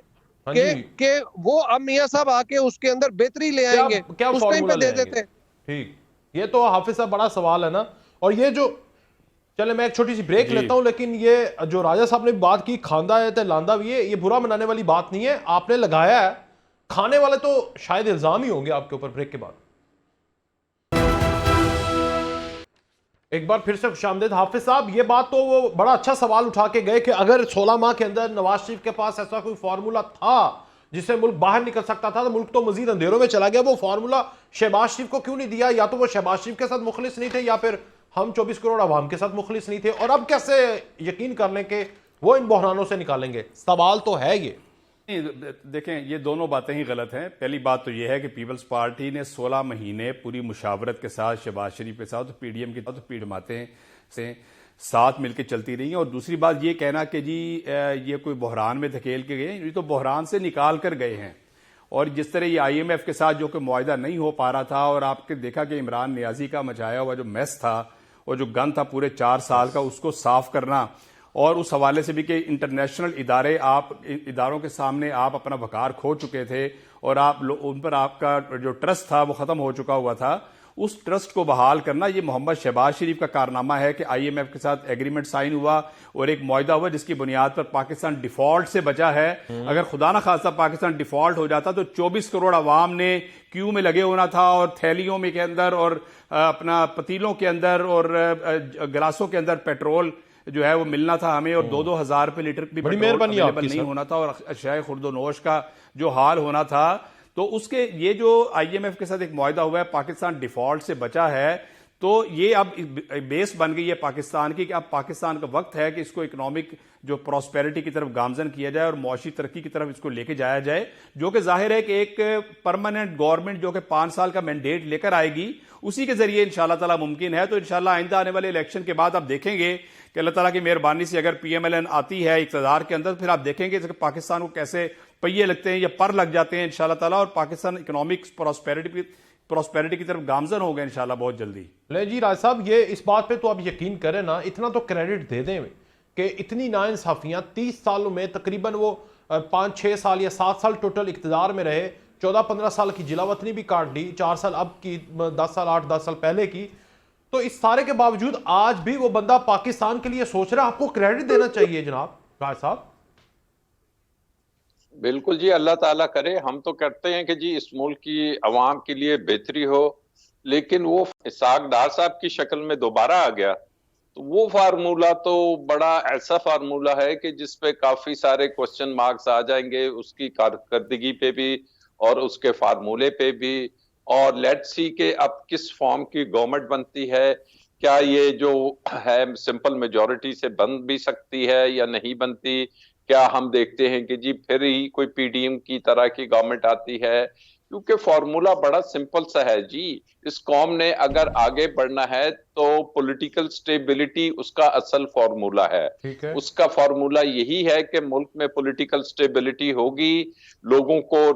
हाँ के जी, के वो अब मियां साहब आके उसके अंदर बेहतरी ले क्या आएंगे, क्या उस टाइम फॉर्मूला पे ले दे आएंगे? देते। ठीक, ये तो हाफिज साहब बड़ा सवाल है ना। और ये जो, चले मैं एक छोटी सी ब्रेक लेता हूं, लेकिन ये जो राजा साहब ने बात की, खांदा है तो लांदा भी है, ये बुरा मनाने वाली बात नहीं है, आपने लगाया है, खाने वाले तो शायद इल्जाम ही होंगे आपके ऊपर। ब्रेक के बाद एक बार फिर से खुशामदीद। हाफिज साहब, ये बात तो वो बड़ा अच्छा सवाल उठा के गए कि अगर 16 माह के अंदर नवाज शरीफ के पास ऐसा कोई फार्मूला था जिससे मुल्क बाहर निकल सकता था, तो मुल्क तो मजीद अंधेरों में चला गया। वो फार्मूला शहबाज शरीफ को क्यों नहीं दिया? या तो वो शहबाज शरीफ के साथ मुखलिस नहीं थे, या फिर हम 24 करोड़ अवाम के साथ मुखलिस नहीं थे। और अब कैसे यकीन कर लें कि वो इन बहरानों से निकालेंगे? सवाल तो है ये। देखें, ये दोनों बातें ही गलत हैं। पहली बात तो यह है कि पीपल्स पार्टी ने 16 महीने पूरी मुशावरत के साथ शहबाज शरीफ के साथ, तो पीडीएम की तो पीडमातें से साथ मिलकर चलती रही हैं। और दूसरी बात ये कहना कि जी ये कोई बहरान में धकेल के गए, ये तो बहरान से निकाल कर गए हैं। और जिस तरह ये IMF के साथ जो कि मुआहदा नहीं हो पा रहा था, और आपके देखा कि इमरान नियाजी का मचाया हुआ जो मेस था और जो गन था पूरे 4 साल का, उसको साफ करना, और उस हवाले से भी कि इंटरनेशनल इदारों के सामने आप अपना वकार खो चुके थे, और उन पर आपका जो ट्रस्ट था वो खत्म हो चुका हुआ था। उस ट्रस्ट को बहाल करना, ये मोहम्मद शहबाज शरीफ का कारनामा है कि IMF के साथ एग्रीमेंट साइन हुआ और एक मुआहदा हुआ जिसकी बुनियाद पर पाकिस्तान डिफॉल्ट से बचा है। अगर खुदा ना खासा पाकिस्तान डिफॉल्ट हो जाता तो 24 करोड़ अवाम ने क्यू में लगे होना था, और थैलियों में के अंदर और अपना पतीलों के अंदर और गिलासों के अंदर पेट्रोल जो है वो मिलना था हमें, और 2-2 हजार रुपए लीटर भी बड़ी पेट्रोल मेहरबानी अवेलेबल आपकी नहीं सर। होना था, और अशयाए खुर्दोनोश का जो हाल होना था। तो उसके ये जो IMF के साथ एक मुआहदा हुआ है, पाकिस्तान डिफॉल्ट से बचा है, तो ये अब बेस बन गई है पाकिस्तान की कि अब पाकिस्तान का वक्त है कि इसको इकोनॉमिक जो प्रॉस्पेरिटी की तरफ गामजन किया जाए और मुआशी तरक्की की तरफ इसको लेके जाया जाए, जो कि जाहिर है कि एक परमानेंट गवर्नमेंट जो कि 5 साल का मैंडेट लेकर आएगी, उसी के जरिए इंशाल्लाह ताला मुमकिन है। तो इंशाल्लाह आइंदा आने वाले इलेक्शन के बाद आप देखेंगे कि अल्लाह ताला की मेहरबानी से अगर PMLN आती है इक़्तिदार के अंदर, फिर आप देखेंगे कि पाकिस्तान को कैसे पहिए लगते हैं या पर लग जाते हैं इंशाल्लाह ताला, और पाकिस्तान इकोनॉमिक प्रॉस्पेरिटी की तरफ गामजन होगा इंशाल्लाह बहुत जल्दी। ले जी राज साहब, ये इस बात पे तो आप यकीन करें ना, इतना तो क्रेडिट दे दें कि इतनी नाइंसाफियां 30 सालों में, तकरीबन वो 5-6 साल या 7 साल टोटल इक़्तिदार में रहे, 14-15 साल की जिलावतनी भी काट दी, 4 साल अब की, 10 साल 8-10 साल पहले की। तो इस सारे के बावजूद आज भी वो बंदा पाकिस्तान के लिए सोच रहा है। आपको क्रेडिट देना चाहिए जनाब राज साहब। बिल्कुल जी, अल्लाह ताला करे। हम तो करते हैं कि जी इस मुल्क की अवाम के लिए बेहतरी हो, लेकिन वो इसाक डार साहब की शक्ल में दोबारा आ गया, तो वो फार्मूला तो बड़ा ऐसा फार्मूला है कि जिसपे काफी सारे क्वेश्चन मार्क्स आ जाएंगे, उसकी कारकर्दगी पे भी और उसके फार्मूले पे भी। और लेट्स सी के अब किस फॉर्म की गवर्नमेंट बनती है, क्या ये जो है सिंपल मेजॉरिटी से बन भी सकती है या नहीं बनती। क्या हम देखते हैं कि जी फिर ही कोई PDM की तरह की गवर्नमेंट आती है, क्योंकि फॉर्मूला बड़ा सिंपल सा है जी। इस कौम ने अगर आगे बढ़ना है तो पॉलिटिकल स्टेबिलिटी उसका असल फॉर्मूला है। ठीक है, उसका फॉर्मूला यही है कि मुल्क में पॉलिटिकल स्टेबिलिटी होगी, लोगों को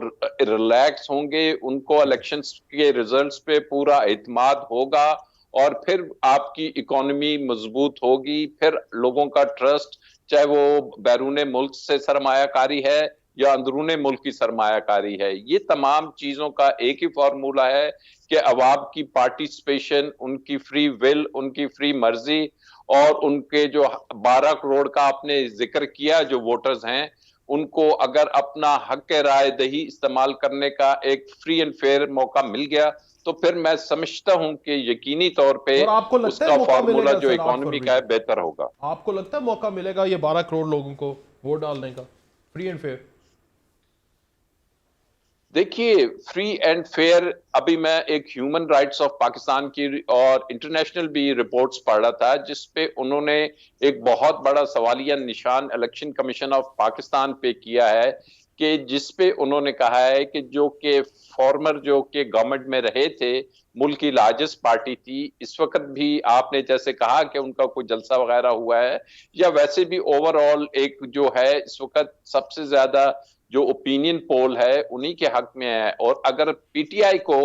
रिलैक्स होंगे, उनको इलेक्शंस के रिजल्ट्स पे पूरा एतमाद होगा, और फिर आपकी इकोनॉमी मजबूत होगी, फिर लोगों का ट्रस्ट, चाहे वो बैरून मुल्क से सरमायाकारी है या अंदरूने मुल्क की सरमायाकारी है। ये तमाम चीजों का एक ही फॉर्मूला है कि अवाम की पार्टिसिपेशन, उनकी फ्री विल, उनकी फ्री मर्जी, और उनके जो 12 करोड़ का आपने जिक्र किया जो वोटर्स हैं, उनको अगर अपना हक राय दही इस्तेमाल करने का एक फ्री एंड फेयर मौका मिल गया, तो फिर मैं समझता हूं कि यकीनी तौर पे और आपको लगता है उसका मौका फॉर्मूला मिलेगा जो सर 8 इकोनॉमी फरवरी का है को? बेहतर होगा। आपको लगता है मौका मिलेगा ये 12 करोड़ लोगों को वोट डालने का, फ्री एंड फेयर? देखिए, फ्री एंड फेयर, अभी मैं एक ह्यूमन राइट्स ऑफ पाकिस्तान की और इंटरनेशनल भी रिपोर्ट्स पढ़ रहा था, जिसपे उन्होंने एक बहुत बड़ा सवालिया निशान इलेक्शन कमीशन ऑफ पाकिस्तान पे किया है, कि जिसपे उन्होंने कहा है कि जो के फॉर्मर जो के गवर्नमेंट में रहे थे, मुल्क की लार्जेस्ट पार्टी थी, इस वक्त भी आपने जैसे कहा कि उनका कोई जलसा वगैरह हुआ है, या वैसे भी ओवरऑल एक जो है इस वक्त सबसे ज्यादा जो ओपिनियन पोल है उन्हीं के हक में है। और अगर PTI को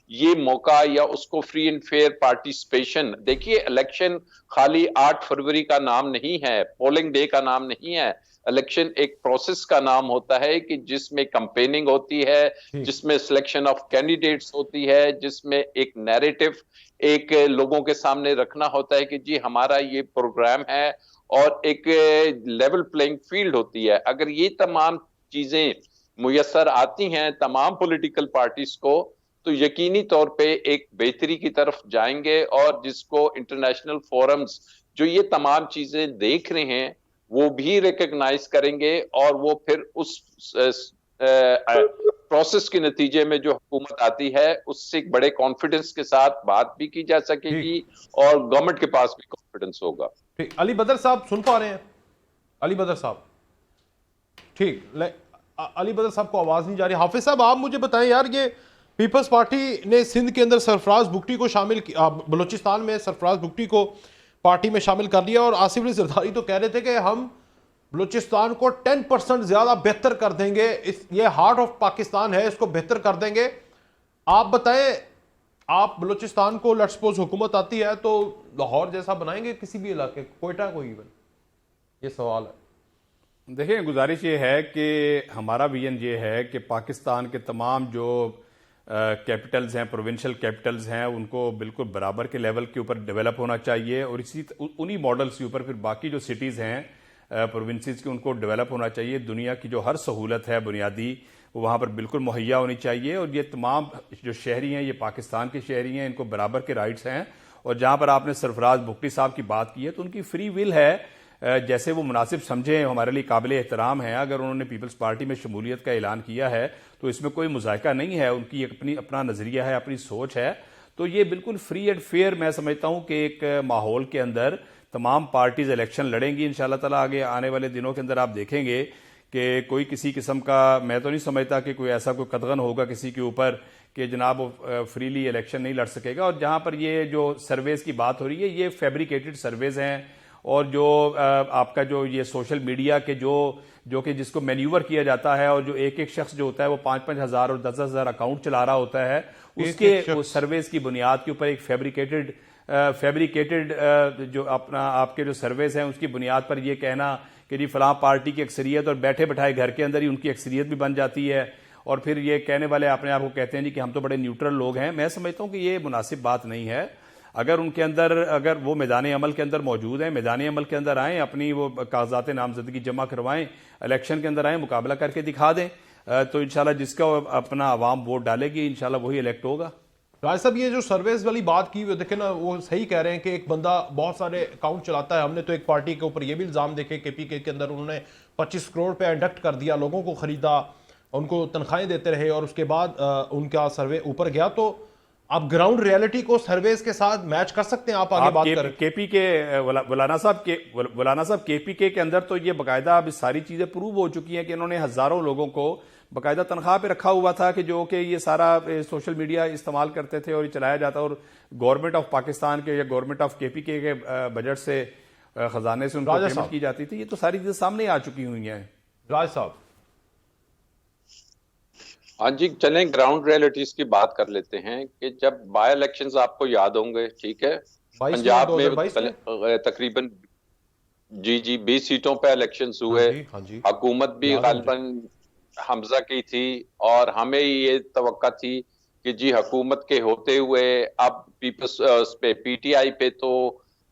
ये मौका या उसको फ्री एंड फेयर पार्टिसिपेशन, देखिए इलेक्शन खाली 8 फरवरी का नाम नहीं है, पोलिंग डे का नाम नहीं है। इलेक्शन एक प्रोसेस का नाम होता है कि जिसमें कैंपेनिंग होती है, जिसमें सिलेक्शन ऑफ कैंडिडेट्स होती है, जिसमें एक नैरेटिव एक लोगों के सामने रखना होता है कि जी हमारा ये प्रोग्राम है, और एक लेवल प्लेइंग फील्ड होती है। अगर ये तमाम चीजें मुयस्सर आती हैं तमाम पॉलिटिकल पार्टीज को, तो यकीनी तौर पे एक बेहतरी की तरफ जाएंगे, और जिसको इंटरनेशनल फोरम्स जो ये तमाम चीजें देख रहे हैं वो भी रिकॉग्नाइज करेंगे, और वो फिर उस प्रोसेस के नतीजे में जो हुकूमत आती है उससे एक बड़े कॉन्फिडेंस के साथ बात भी की जा सकेगी, और गवर्नमेंट के पास भी कॉन्फिडेंस होगा। ठीक, अली बदर साहब सुन पा रहे हैं? अली बदर साहब, ठीक, अली बदर साहब को आवाज नहीं जा रही। हाफिज साहब आप मुझे बताएं यार, ये पीपल्स पार्टी ने सिंध के अंदर सरफराज भुट्टी को शामिल किया, बलूचिस्तान में सरफराज भुट्टी को पार्टी में शामिल कर लिया, और आसिफ अली जरदारी तो कह रहे थे कि हम बलूचिस्तान को 10% ज्यादा बेहतर कर देंगे, ये हार्ट ऑफ पाकिस्तान है, इसको बेहतर कर देंगे। आप बताएं, आप बलूचिस्तान को लेट्स सपोज हुकूमत आती है तो लाहौर जैसा बनाएंगे किसी भी इलाके, कोयटा को इवन? ये सवाल है। देखिए, गुजारिश ये है कि हमारा विजन ये है कि पाकिस्तान के तमाम जो कैपिटल्स हैं, प्रोविंशियल कैपिटल्स हैं, उनको बिल्कुल बराबर के लेवल के ऊपर डेवलप होना चाहिए, और इसी उन्हीं मॉडल्स के ऊपर फिर बाकी जो सिटीज़ हैं प्रोविंसेस की उनको डेवलप होना चाहिए। दुनिया की जो हर सहूलत है बुनियादी वो वहाँ पर बिल्कुल मुहैया होनी चाहिए, और ये तमाम जो शहरी हैं ये पाकिस्तान के शहरी हैं, इनको बराबर के राइट्स हैं। और जहाँ पर आपने सरफराज भुट्टी साहब की बात की है तो उनकी फ्री विल है, जैसे वो मुनासिब समझें, हमारे लिए काबिल एहतराम है। अगर उन्होंने पीपल्स पार्टी में शमूलियत का ऐलान किया है तो इसमें कोई मुज़ायका नहीं है, उनकी अपना नज़रिया है, अपनी सोच है, तो ये बिल्कुल फ्री एंड फेयर मैं समझता हूँ कि एक माहौल के अंदर तमाम पार्टीज इलेक्शन लड़ेंगी इंशाल्लाह ताला। आगे आने वाले दिनों के अंदर आप देखेंगे कि कोई किसी किस्म का, मैं तो नहीं समझता कि कोई ऐसा कोई कदगन होगा किसी के ऊपर कि जनाब वो फ्रीली इलेक्शन नहीं लड़ सकेगा। और जहाँ पर ये जो सर्वेज की बात हो रही है ये फैब्रिकेटेड सर्वेज हैं, और जो आपका जो ये सोशल मीडिया के जो कि जिसको मैन्यूवर किया जाता है, और जो एक एक शख्स जो होता है वो 5-5 हज़ार और 10-10 हज़ार अकाउंट चला रहा होता है, उसके उस सर्वेज की बुनियाद के ऊपर एक फैब्रिकेटेड जो अपना आपके जो सर्वेज हैं उसकी बुनियाद पर यह कहना कि जी फलां पार्टी की अक्सरियत, और बैठे बैठाए घर के अंदर ही उनकी अक्सरियत भी बन जाती है, और फिर ये कहने वाले अपने आप को कहते हैं जी कि हम तो बड़े न्यूट्रल लोग हैं। मैं समझता हूँ कि ये मुनासिब बात नहीं है। अगर उनके अंदर, अगर वो मैदान अमल के अंदर मौजूद हैं, मैदान अमल के अंदर आएँ, अपनी वो कागजात नामजदगी जमा करवाएं, इलेक्शन के अंदर आएँ, मुकाबला करके दिखा दें, तो इंशाल्लाह जिसका अपना आवाम वोट डालेगी इंशाल्लाह वही इलेक्ट होगा। राज साहब, ये जो सर्वेस वाली बात की, देखे ना, वो सही कह रहे हैं कि एक बंदा बहुत सारे अकाउंट चलाता है। हमने तो एक पार्टी के ऊपर ये भी इल्ज़ाम देखे केपीके के अंदर उन्होंने 25 करोड़ पे इंडक्ट कर दिया, लोगों को खरीदा, उनको तनख्वाहें देते रहे, और उसके बाद उनका सर्वे ऊपर गया। तो आप ग्राउंड रियलिटी को सर्वेस के साथ मैच कर सकते हैं? आप आगे बात करें। केपीके वलाना साहब केपीके के अंदर तो ये बाकायदा अब सारी चीजें प्रूव हो चुकी हैं कि इन्होंने हजारों लोगों को बाकायदा तनख्वाह पे रखा हुआ था, कि जो कि ये सारा सोशल मीडिया इस्तेमाल करते थे और ये चलाया जाता, और गवर्नमेंट ऑफ पाकिस्तान के या गवर्नमेंट ऑफ केपीके के बजट से, खजाने से उनको पेमेंट की जाती थी। ये तो सारी चीजें सामने आ चुकी हुई हैं। राज साहब, हाँ जी, चलें ग्राउंड रियलिटीज की बात कर लेते हैं कि जब बाय इलेक्शंस आपको याद होंगे, ठीक है, पंजाब में तकरीबन 20 सीटों पे इलेक्शंस हुए, हुकूमत भी गालिबन हमजा की थी, और हमें ये तवक्का थी कि जी हुकूमत के होते हुए अब पीपल्स पे पीटीआई पे तो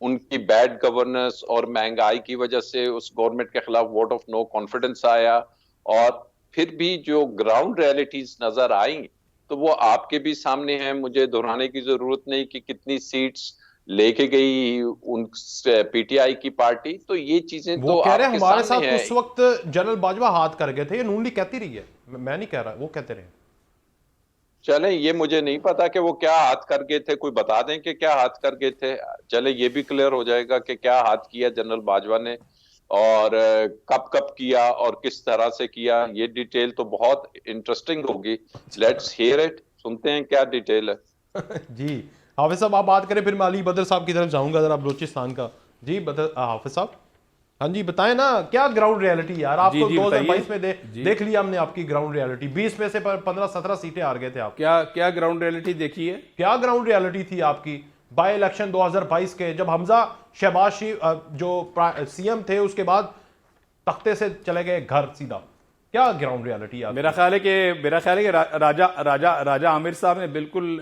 उनकी बैड गवर्नेंस और महंगाई की वजह से उस गवर्नमेंट के खिलाफ वोट ऑफ नो कॉन्फिडेंस आया, और फिर भी जो ग्राउंड रियलिटीज नजर आई तो वो आपके भी सामने है। मुझे दोहराने की जरूरत नहीं कि कितनी सीट्स लेके गई उन पीटीआई की पार्टी। तो ये चीजें तो कह रहे हैं हमारे साथ उस वक्त जनरल बाजवा हाथ कर गए थे, ये नून लीग कहती रही है, मैं नहीं कह रहा, वो कहते रहे। चले, ये मुझे नहीं पता कि वो क्या हाथ कर गए थे, कोई बता दें कि क्या हाथ कर गए थे। चले, ये भी क्लियर हो जाएगा कि क्या हाथ किया जनरल बाजवा ने, और कब कब किया और किस तरह से किया। ये डिटेल तो बहुत इंटरेस्टिंग होगी। लेट्स हियर इट, सुनते हैं क्या डिटेल है। जी हाफिज साहब आप बात करें, फिर मैं अली बदर साहब की तरफ जाऊंगा जरा बलूचिस्तान का। जी बदर हाफिज साहब। हाँ जी, बताएं ना क्या ग्राउंड रियलिटी यार। आप जी, तो जी, 2022 में जी। देख लिया हमने आपकी ग्राउंड रियलिटी। 20 में से 15-17 सीटें हार गए थे आप। क्या क्या ग्राउंड रियलिटी देखी है? क्या ग्राउंड रियलिटी थी आपकी बाय इलेक्शन 2022 के, जब हमजा शहबाज शरीफ जो सीएम थे उसके बाद तख्ते से चले गए घर सीधा। क्या ग्राउंड रियलिटी आपकी? मेरा ख्याल है कि राजा आमिर साहब ने बिल्कुल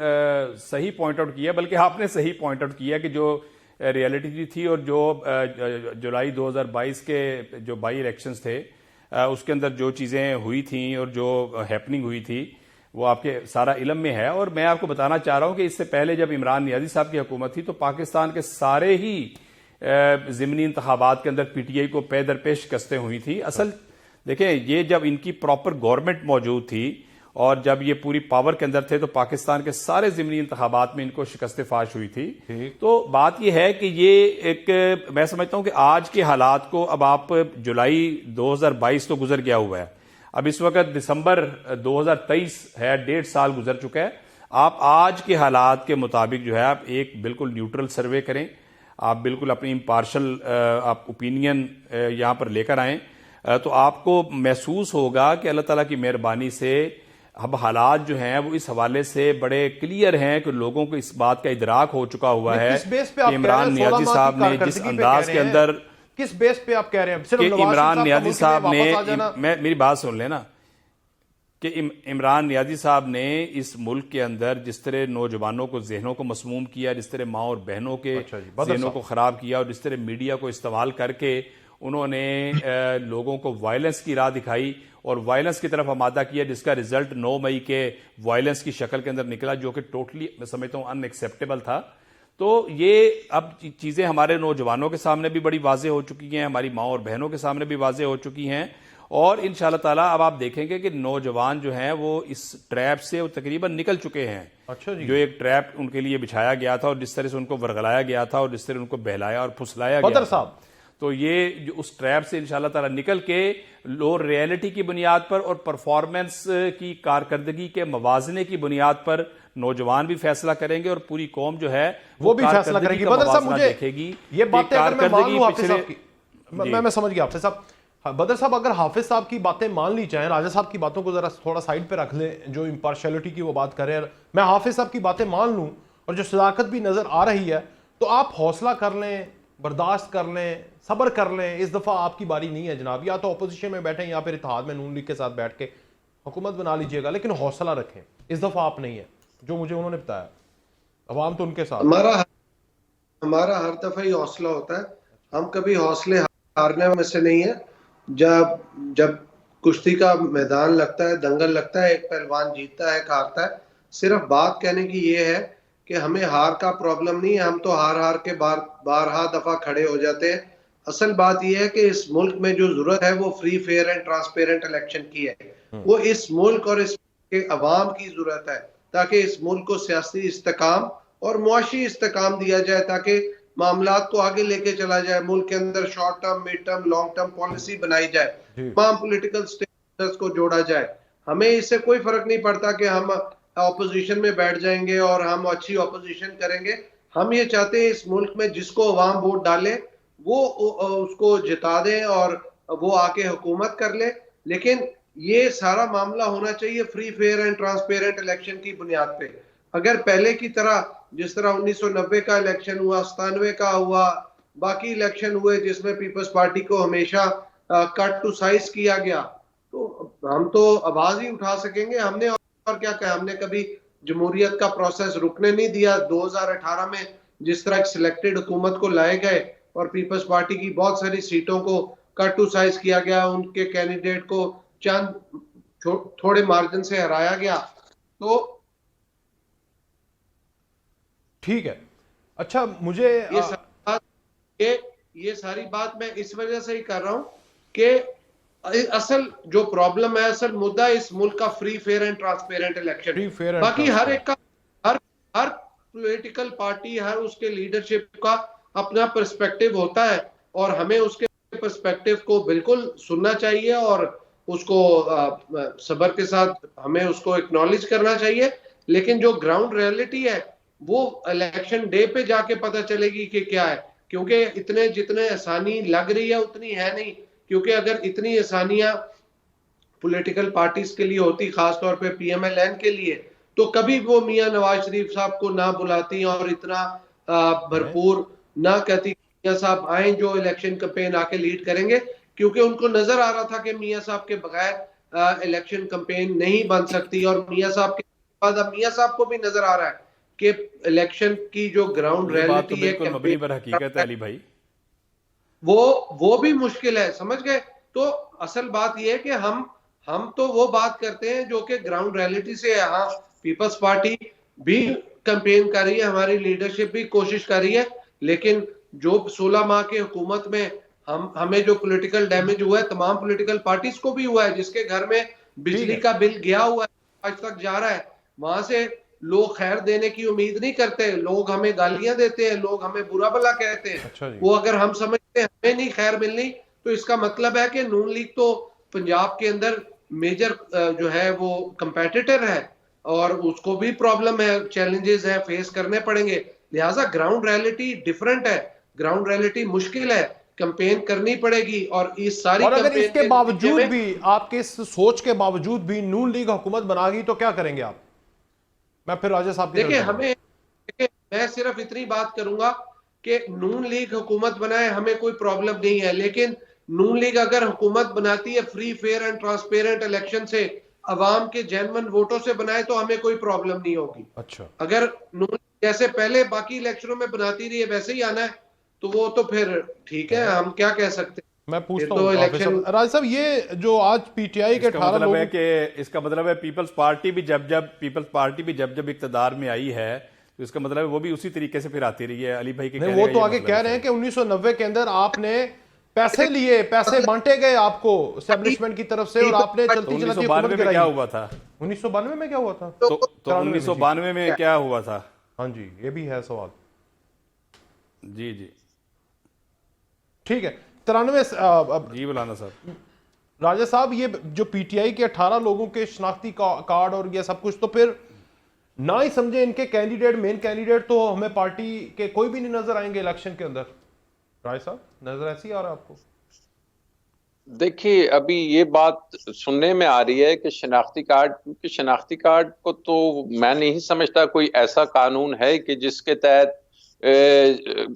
सही पॉइंट आउट किया, बल्कि आपने सही पॉइंट आउट किया कि जो रियलिटी थी और जो जुलाई 2022 के जो बाई इलेक्शंस थे उसके अंदर जो चीज़ें हुई थी और जो हैपनिंग हुई थी वो आपके सारा इल्म में है। और मैं आपको बताना चाह रहा हूं कि इससे पहले जब इमरान नियाजी साहब की हुकूमत थी तो पाकिस्तान के सारे ही ज़िमनी इंतखाबात के अंदर पीटीआई को पे दर पे शिकस्तें हुई थी। असल देखें, ये जब इनकी प्रॉपर गवर्नमेंट मौजूद थी और जब ये पूरी पावर के अंदर थे तो पाकिस्तान के सारे ज़िमनी इंतखाबात में इनको शिकस्त फाश हुई थी। तो बात ये है कि ये एक, मैं समझता हूं कि आज के हालात को, अब आप जुलाई 2022 तो गुजर गया हुआ है, अब इस वक्त दिसंबर 2023 है, 1.5 साल गुजर चुका है। आप आज के हालात के मुताबिक जो है आप एक बिल्कुल न्यूट्रल सर्वे करें, आप बिल्कुल अपनी इम्पार्शल आप ओपिनियन यहां पर लेकर आएं, तो आपको महसूस होगा कि अल्लाह ताला की मेहरबानी से अब हालात जो हैं वो इस हवाले से बड़े क्लियर हैं कि लोगों को इस बात का इदराक हो चुका हुआ है कि इमरान नियाजी साहब ने जिस अंदाज के अंदर, किस बेस पे आप कह रहे हैं कि इमरान नियाजी साहब ने, मेरी बात सुन लेना, कि इमरान नियाजी साहब ने इस मुल्क के अंदर जिस तरह नौजवानों को, जहनों को मसमूम किया, जिस तरह माँ और बहनों के जहनों को खराब किया और जिस तरह मीडिया को इस्तेमाल करके उन्होंने लोगों को वायलेंस की राह दिखाई और वायलेंस की तरफ आमादा किया, जिसका रिजल्ट 9 मई के वायलेंस की शक्ल के अंदर निकला, जो कि टोटली मैं समझता हूं अनएक्सेप्टेबल था। तो ये अब चीजें हमारे नौजवानों के सामने भी बड़ी वाजे हो चुकी हैं, हमारी माँ और बहनों के सामने भी वाजे हो चुकी हैं, और इंशाल्लाह ताला अब आप देखेंगे कि नौजवान जो हैं वो इस ट्रैप से वो तकरीबन निकल चुके हैं। अच्छा जी। जो एक ट्रैप उनके लिए बिछाया गया था और जिस तरह से उनको वर्गलाया गया था और जिस तरह उनको बहलाया और फुसलाया गया था, तो ये जो उस ट्रैप से इंशाल्लाह ताला निकल के लो रियलिटी की बुनियाद पर और परफॉर्मेंस की कारकर्दगी के मवाजने की बुनियाद पर नौजवान भी फैसला करेंगे और पूरी कौम जो है वो भी फैसला करेगी, बदर साहब मुझे देखेगी। ये बातें अगर मैं मान लूं हाफिज साहब की, मैं समझ गया हाफिज साहब। बदर साहब, अगर हाफिज साहब की बातें मान ली जाएं, राजा साहब की बातों को जरा थोड़ा साइड पे रख लें, जो इम्पार्शियलिटी की वो बात करें, मैं हाफिज साहब की बातें मान लूं और जो सदाकत भी नजर आ रही है, तो आप हौसला कर लें, बर्दाश्त कर लें, सब्र कर लें। इस दफा आपकी बारी नहीं है जनाब, या तो अपोजिशन में बैठें या फिर इत्तेहाद में नून लीग के साथ बैठ के हुकूमत बना लीजिएगा, लेकिन हौसला रखें। इस दफा आप नहीं है, जो मुझे उन्होंने बताया, अवाम तो उनके साथ। हमारा हर दफा ही हौसला होता है, हम कभी हौसले हारने में से नहीं है। जब कुश्ती का मैदान लगता है, दंगल लगता है, एक पहलवान जीतता है, हारता है, सिर्फ बात कहने की ये है कि हमें हार का प्रॉब्लम नहीं है, हम तो हार के बारहा दफा खड़े हो जाते हैं। असल बात यह है कि इस मुल्क में जो जरूरत है वो free, fair and transparent election की है। वो इस मुल्क और इस के अवाम की जरूरत है, ताकि इस मुल्क को सियासी इस्तेकाम और मुआशी इस्तेकाम दिया जाए, ताकि मामलात को आगे लेके चला जाए। मुल्क के अंदर short term, mid term, long term policy बनाई जाए, तमाम पॉलिटिकल स्टेकहोल्डर्स को जोड़ा जाए। हमें इससे कोई फर्क नहीं पड़ता कि हम ऑपोजिशन में बैठ जाएंगे और हम अच्छी ऑपोजिशन करेंगे। हम ये चाहते हैं इस मुल्क में जिसको अवाम वोट डाले वो उसको जिता दे और वो आके हुकूमत कर ले, लेकिन ये सारा मामला होना चाहिए free, fair and transparent election की बुनियाद पे। अगर पहले की तरह, जिस तरह 1990 का इलेक्शन हुआ, 97 का हुआ, बाकी इलेक्शन हुए जिसमें पीपल्स पार्टी को हमेशा कट टू साइज किया गया, तो हम तो आवाज ही उठा सकेंगे। हमने और क्या कहा, हमने कभी जमहूरियत का प्रोसेस रुकने नहीं दिया। 2018 में जिस तरह सिलेक्टेड हुकूमत को लाए गए और पीपल्स पार्टी की बहुत सारी सीटों को कट टू साइज किया गया, उनके कैंडिडेट को चंद थोड़े मार्जिन से हराया गया, तो ठीक है। अच्छा, मुझे ये सारी बात मैं इस वजह से ही कर रहा हूं कि असल जो प्रॉब्लम है, असल मुद्दा इस मुल्क का free, fair and transparent election. बाकी हर एक का, हर पॉलिटिकल पार्टी, हर उसके लीडरशिप का अपना पर्सपेक्टिव होता है और हमें उसके पर्सपेक्टिव को बिल्कुल सुनना चाहिए और उसको सब्र के साथ हमें उसको एक्नॉलेज करना चाहिए। लेकिन जो ग्राउंड रियलिटी है वो इलेक्शन डे पे जाके पता चलेगी कि क्या है, क्योंकि इतने जितने आसानी लग रही है उतनी है नहीं, क्योंकि अगर इतनी आसानियां पॉलिटिकल पार्टीज के लिए होती, खासतौर पे पीएमएलएन के लिए, तो कभी वो मियां नवाज शरीफ साहब को ना बुलाती और इतना भरपूर ना कहती मियां साहब आए जो इलेक्शन कैंपेन आके लीड करेंगे, क्योंकि उनको नजर आ रहा था कि मियां साहब के बगैर इलेक्शन कैंपेन नहीं बन सकती। और मियां साहब के बाद अब मियां साहब को भी नजर आ रहा है कि इलेक्शन की जो ग्राउंड ये बात तो रियलिटी है, बिल्कुल मबनी पर हकीकत है अली भाई, वो भी मुश्किल है, समझ गए। तो असल बात यह है कि हम तो वो बात करते हैं जो कि ग्राउंड रियलिटी से है। हाँ, पीपल्स पार्टी भी कैंपेन कर रही है, हमारी लीडरशिप भी कोशिश कर रही है, लेकिन जो 16 माह की हुकूमत में हमें जो पॉलिटिकल डैमेज हुआ है, तमाम पॉलिटिकल पार्टीज को भी हुआ है। जिसके घर में बिजली का बिल गया हुआ है, आज तक जा रहा है, वहां से लोग खैर देने की उम्मीद नहीं करते, लोग हमें गालियां देते हैं, लोग हमें बुरा भला कहते हैं। अच्छा जी। वो अगर हम समझते हैं हमें नहीं खैर मिलनी, तो इसका मतलब है कि नून लीग तो पंजाब के अंदर मेजर जो है वो कंपेटिटर है और उसको भी प्रॉब्लम है, चैलेंजेस है, फेस करने पड़ेंगे। लिहाजा ग्राउंड रियलिटी डिफरेंट है, ग्राउंड रियलिटी मुश्किल है, कैंपेन करनी पड़ेगी। और इस सारी और अगर कैंपेन इसके के बावजूद में, भी, आपके इस सोच के बावजूद भी नून लीग हुकूमत बनाएगी तो क्या करेंगे आप? मैं फिर राजा साहब की देखिए तरफ जाऊंगा। मैं सिर्फ इतनी बात करूंगा कि नून लीग हुकूमत बनाए, हमें कोई प्रॉब्लम नहीं है, लेकिन नून लीग अगर हुकूमत बनाती है free fair and transparent election से, अवाम के जेन्युइन वोटों से बनाए, तो हमें कोई प्रॉब्लम नहीं होगी। अच्छा, अगर नून जैसे पहले बाकी इलेक्शनों में बनाती रही है वैसे ही आना है, तो वो तो फिर ठीक है, हम क्या कह सकते हैं। मैं फिर पूछता तो हूँ इलेक्शन, राज साहब, ये जो आज पीटीआई के 18 मतलब है लोग, कि इसका मतलब है पीपल्स पार्टी भी जब इक्तदार में आई है तो इसका मतलब है वो भी उसी तरीके से फिर आती रही है। अली भाई के नहीं, कहने वो का तो ये आगे मतलब कह है रहे हैं सर। कि 1990 के अंदर आपने पैसे लिए, पैसे बांटे गए आपको एस्टेब्लिशमेंट की तरफ से, और आपने तो चलती चलाती 1992 हुकूमत में गिराई। क्या हुआ था? 1992 में क्या हुआ था? तो 93 में, 1992 में क्या हुआ था? हाँ जी, ये भी है सवाल। जी जी ठीक है, 93 जी मौलाना साहब। राजा साहब, ये जो पीटीआई के 18 लोगों के शनाख्ती कार्ड और ये सब कुछ, तो फिर ना ही समझे इनके कैंडिडेट, मेन कैंडिडेट तो हमें पार्टी के कोई भी नहीं नजर आएंगे इलेक्शन के अंदर। राय साहब, नजर ऐसी आ रहा है आपको? देखिए, अभी ये बात सुनने में आ रही है कि शनाख्ती कार्ड, क्योंकि शनाख्ती कार्ड को तो मैं नहीं समझता कोई ऐसा कानून है कि जिसके तहत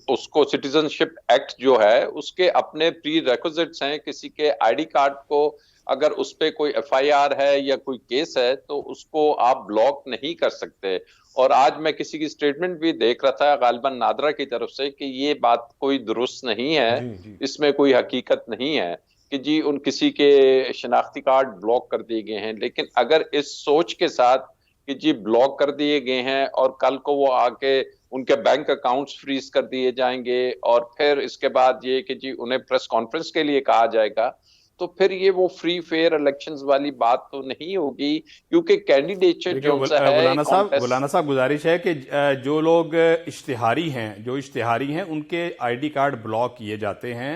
उसको सिटीजनशिप एक्ट जो है उसके अपने प्री रेक्विजिट्स हैं। किसी के आईडी कार्ड को अगर उस पर कोई एफआईआर है या कोई केस है तो उसको आप ब्लॉक नहीं कर सकते। और आज मैं किसी की स्टेटमेंट भी देख रहा था, गालिबन नादरा की तरफ से, कि ये बात कोई दुरुस्त नहीं है, जी जी। इसमें कोई हकीकत नहीं है कि जी उन किसी के शनाख्ती कार्ड ब्लॉक कर दिए गए हैं। लेकिन अगर इस सोच के साथ कि जी ब्लॉक कर दिए गए हैं और कल को वो आके उनके बैंक अकाउंट्स फ्रीज कर दिए जाएंगे और फिर इसके बाद ये कि जी उन्हें प्रेस कॉन्फ्रेंस के लिए कहा जाएगा, तो फिर ये वो फ्री फेयर इलेक्शंस वाली बात तो नहीं होगी, क्योंकि कैंडिडेचर जो है। मौलाना साहब गुजारिश है कि जो लोग इश्तिहारी हैं उनके आईडी कार्ड ब्लॉक किए जाते हैं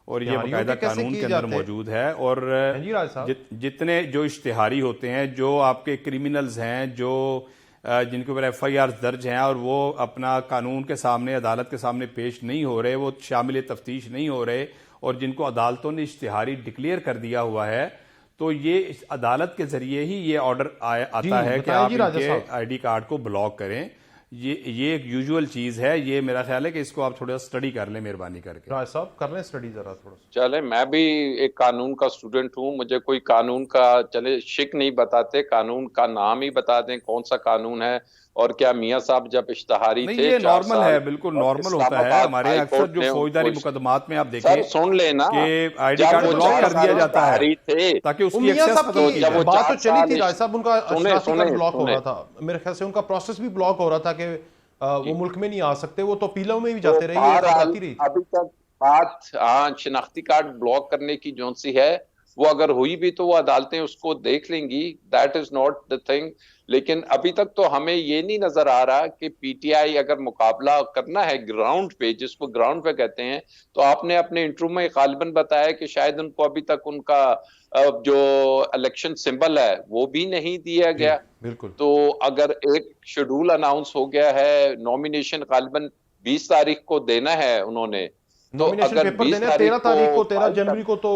और ये बाकायदा कानून के अंदर मौजूद है। और जितने जो इश्तिहारी होते हैं, जो आपके क्रिमिनल्स हैं, जो जिनके ऊपर एफआईआर दर्ज हैं और वो अपना कानून के सामने, अदालत के सामने पेश नहीं हो रहे, वो शामिल तफ्तीश नहीं हो रहे, और जिनको अदालतों ने इश्तिहारी डिक्लेयर कर दिया हुआ है, तो ये इस अदालत के जरिए ही ये ऑर्डर आता है कि आप इनके आईडी कार्ड को ब्लॉक करें। ये एक यूजुअल चीज है। ये मेरा ख्याल है कि इसको आप थोड़ा स्टडी कर लें मेहरबानी करके। राज साहब कर लें स्टडी जरा थोड़ा सा। चले, मैं भी एक कानून का स्टूडेंट हूँ, मुझे कोई कानून का चले शिक नहीं बताते, कानून का नाम ही बता दें कौन सा कानून है। और क्या मियां साहब जब इश्तिहारी थे, ये नॉर्मल है, बिल्कुल नॉर्मल होता है हमारे अक्सर जो फौजदारी मुकदमात में आप देखें, सुन लेना कि आईडी कार्ड ब्लॉक कर दिया जाता है ताकि उसकी एक्सेस खत्म की जाए। बात तो चली थी राज साहब, उनका ब्लॉक हो रहा था, मेरे ख्याल से उनका प्रोसेस भी ब्लॉक हो रहा था कि वो मुल्क में नहीं आ सकते, वो तो अपीलों में भी जाते रहे, आती रही। अभी तक बात शिनाख्ती कार्ड ब्लॉक करने की जो सी है, वो अगर हुई भी तो वो अदालतें उसको देख लेंगी, that is not the thing. लेकिन अभी तक तो हमें ये नहीं नजर आ रहा कि पीटीआई अगर मुकाबला करना है ग्राउंड पे, जिसको ग्राउंड पे कहते हैं, तो आपने अपने इंटरव्यू में गालिबन बताया कि शायद उनको अभी तक उनका जो इलेक्शन सिंबल है वो भी नहीं दिया गया। बिल्कुल। तो अगर एक शेड्यूल अनाउंस हो गया है, नॉमिनेशन गालिबन 20 तारीख को देना है उन्होंने, तो नॉमिनेशन अगर पेपर 20 देने 13 तारीख को, 13 फाइल जनवरी को तो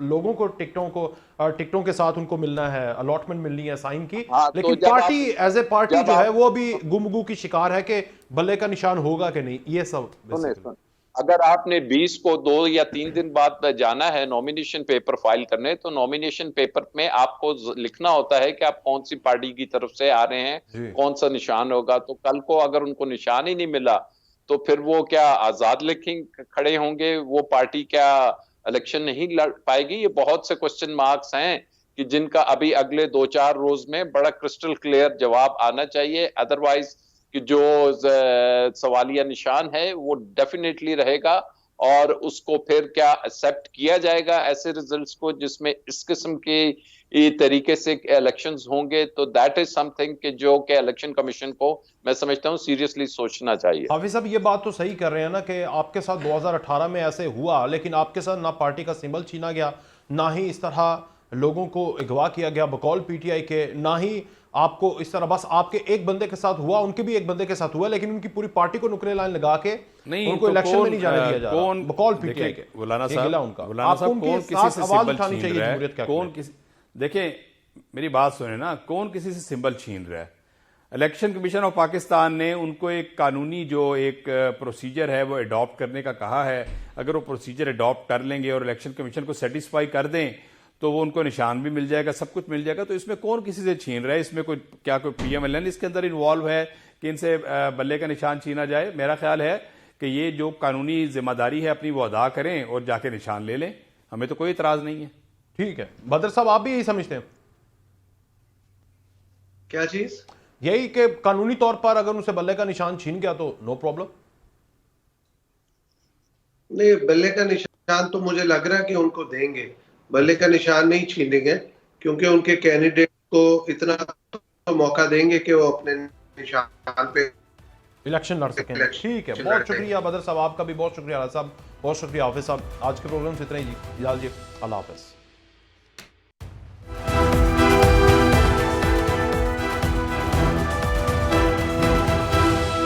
लोगों को टिकटों के साथ उनको मिलना है, अलॉटमेंट मिलनी है साइन की। हाँ, तो लेकिन जब पार्टी एज ए पार्टी जब जो है आप- वो अभी गुमगु की शिकार है कि बल्ले का निशान होगा कि नहीं, ये सब सुने basically। सुन, अगर आपने 20 को 2 या 3 दिन बाद जाना है नॉमिनेशन पेपर फाइल करने, तो नॉमिनेशन पेपर में आपको लिखना होता है कि आप कौन सी पार्टी की तरफ से आ रहे हैं, जी। कौन सा निशान होगा। तो कल को अगर उनको निशान ही नहीं मिला तो फिर वो क्या आजाद लिखें खड़े होंगे, वो पार्टी क्या इलेक्शन नहीं लड़ पाएगी? ये बहुत से क्वेश्चन मार्क्स हैं कि जिनका अभी अगले 2-4 रोज में बड़ा क्रिस्टल क्लियर जवाब आना चाहिए। अदरवाइज कि जो सवालिया निशान है वो डेफिनेटली रहेगा, और उसको फिर क्या एक्सेप्ट किया जाएगा ऐसे रिजल्ट्स को जिसमें इस किस्म के तरीके से इलेक्शंस होंगे? तो दैट इज समथिंग कि जो कि इलेक्शन कमीशन को मैं समझता हूं सीरियसली सोचना चाहिए। हाफिज साहब ये बात तो सही कर रहे हैं ना कि आपके साथ 2018 में ऐसे हुआ, लेकिन आपके साथ ना पार्टी का सिंबल छीना गया, ना ही इस तरह लोगों को अगवा किया गया बकौल पीटीआई के, ना ही आपको इस तरह बस आपके एक बंदे के साथ हुआ, उनके भी एक बंदे के साथ हुआ, लेकिन उनकी पूरी पार्टी को नुकरे लाइन लगा के नहीं, उनको तो इलेक्शन में नहीं जाने कौन- दिया जा रहा। कौन- बकौल देखिए, पीटीआई के मौलाना ये गिला साहब उनका। मौलाना आपको साहब उनके कौन किसी साथ से आवाज सिंबल उठानी छीन चाहिए रहा है? जमहूरियत के हक कौन में। किसी, देखें मेरी बात सुने ना, कौन किसी से सिंबल छीन रहा है? इलेक्शन कमीशन ऑफ पाकिस्तान ने उनको एक कानूनी जो एक प्रोसीजर है वो अडॉप्ट करने का कहा है। अगर वो प्रोसीजर अडॉप्ट कर लेंगे और इलेक्शन कमीशन को सेटिस्फाई कर दें तो वो उनको निशान भी मिल जाएगा, सब कुछ मिल जाएगा। तो इसमें कौन किसी से छीन रहा है? इसमें कोई क्या कोई पीएमएलएन इसके अंदर इन्वॉल्व है कि इनसे बल्ले का निशान छीना जाए? मेरा ख्याल है कि ये जो कानूनी जिम्मेदारी है अपनी वो अदा करें और जाके निशान ले लें, हमें तो कोई इतराज नहीं है। ठीक है बदर साहब, आप भी यही समझते हैं? क्या चीज? यही कि कानूनी तौर पर अगर उनसे बल्ले का निशान छीन गया तो नो प्रॉब्लम? नहीं, बल्ले का निशान तो मुझे लग रहा है कि उनको देंगे, बल्ले का निशान नहीं छीनेंगे, क्योंकि उनके कैंडिडेट को इतना तो मौका देंगे कि वो अपने निशान पे इलेक्शन लड़ सकें। ठीक है, बहुत शुक्रिया बदर साहब, आपका भी बहुत शुक्रिया। आला साहब बहुत शुक्रिया। हाफिज साहब, आज के प्रोग्राम से इतना ही, इजाज़त, अल्लाह हाफिज।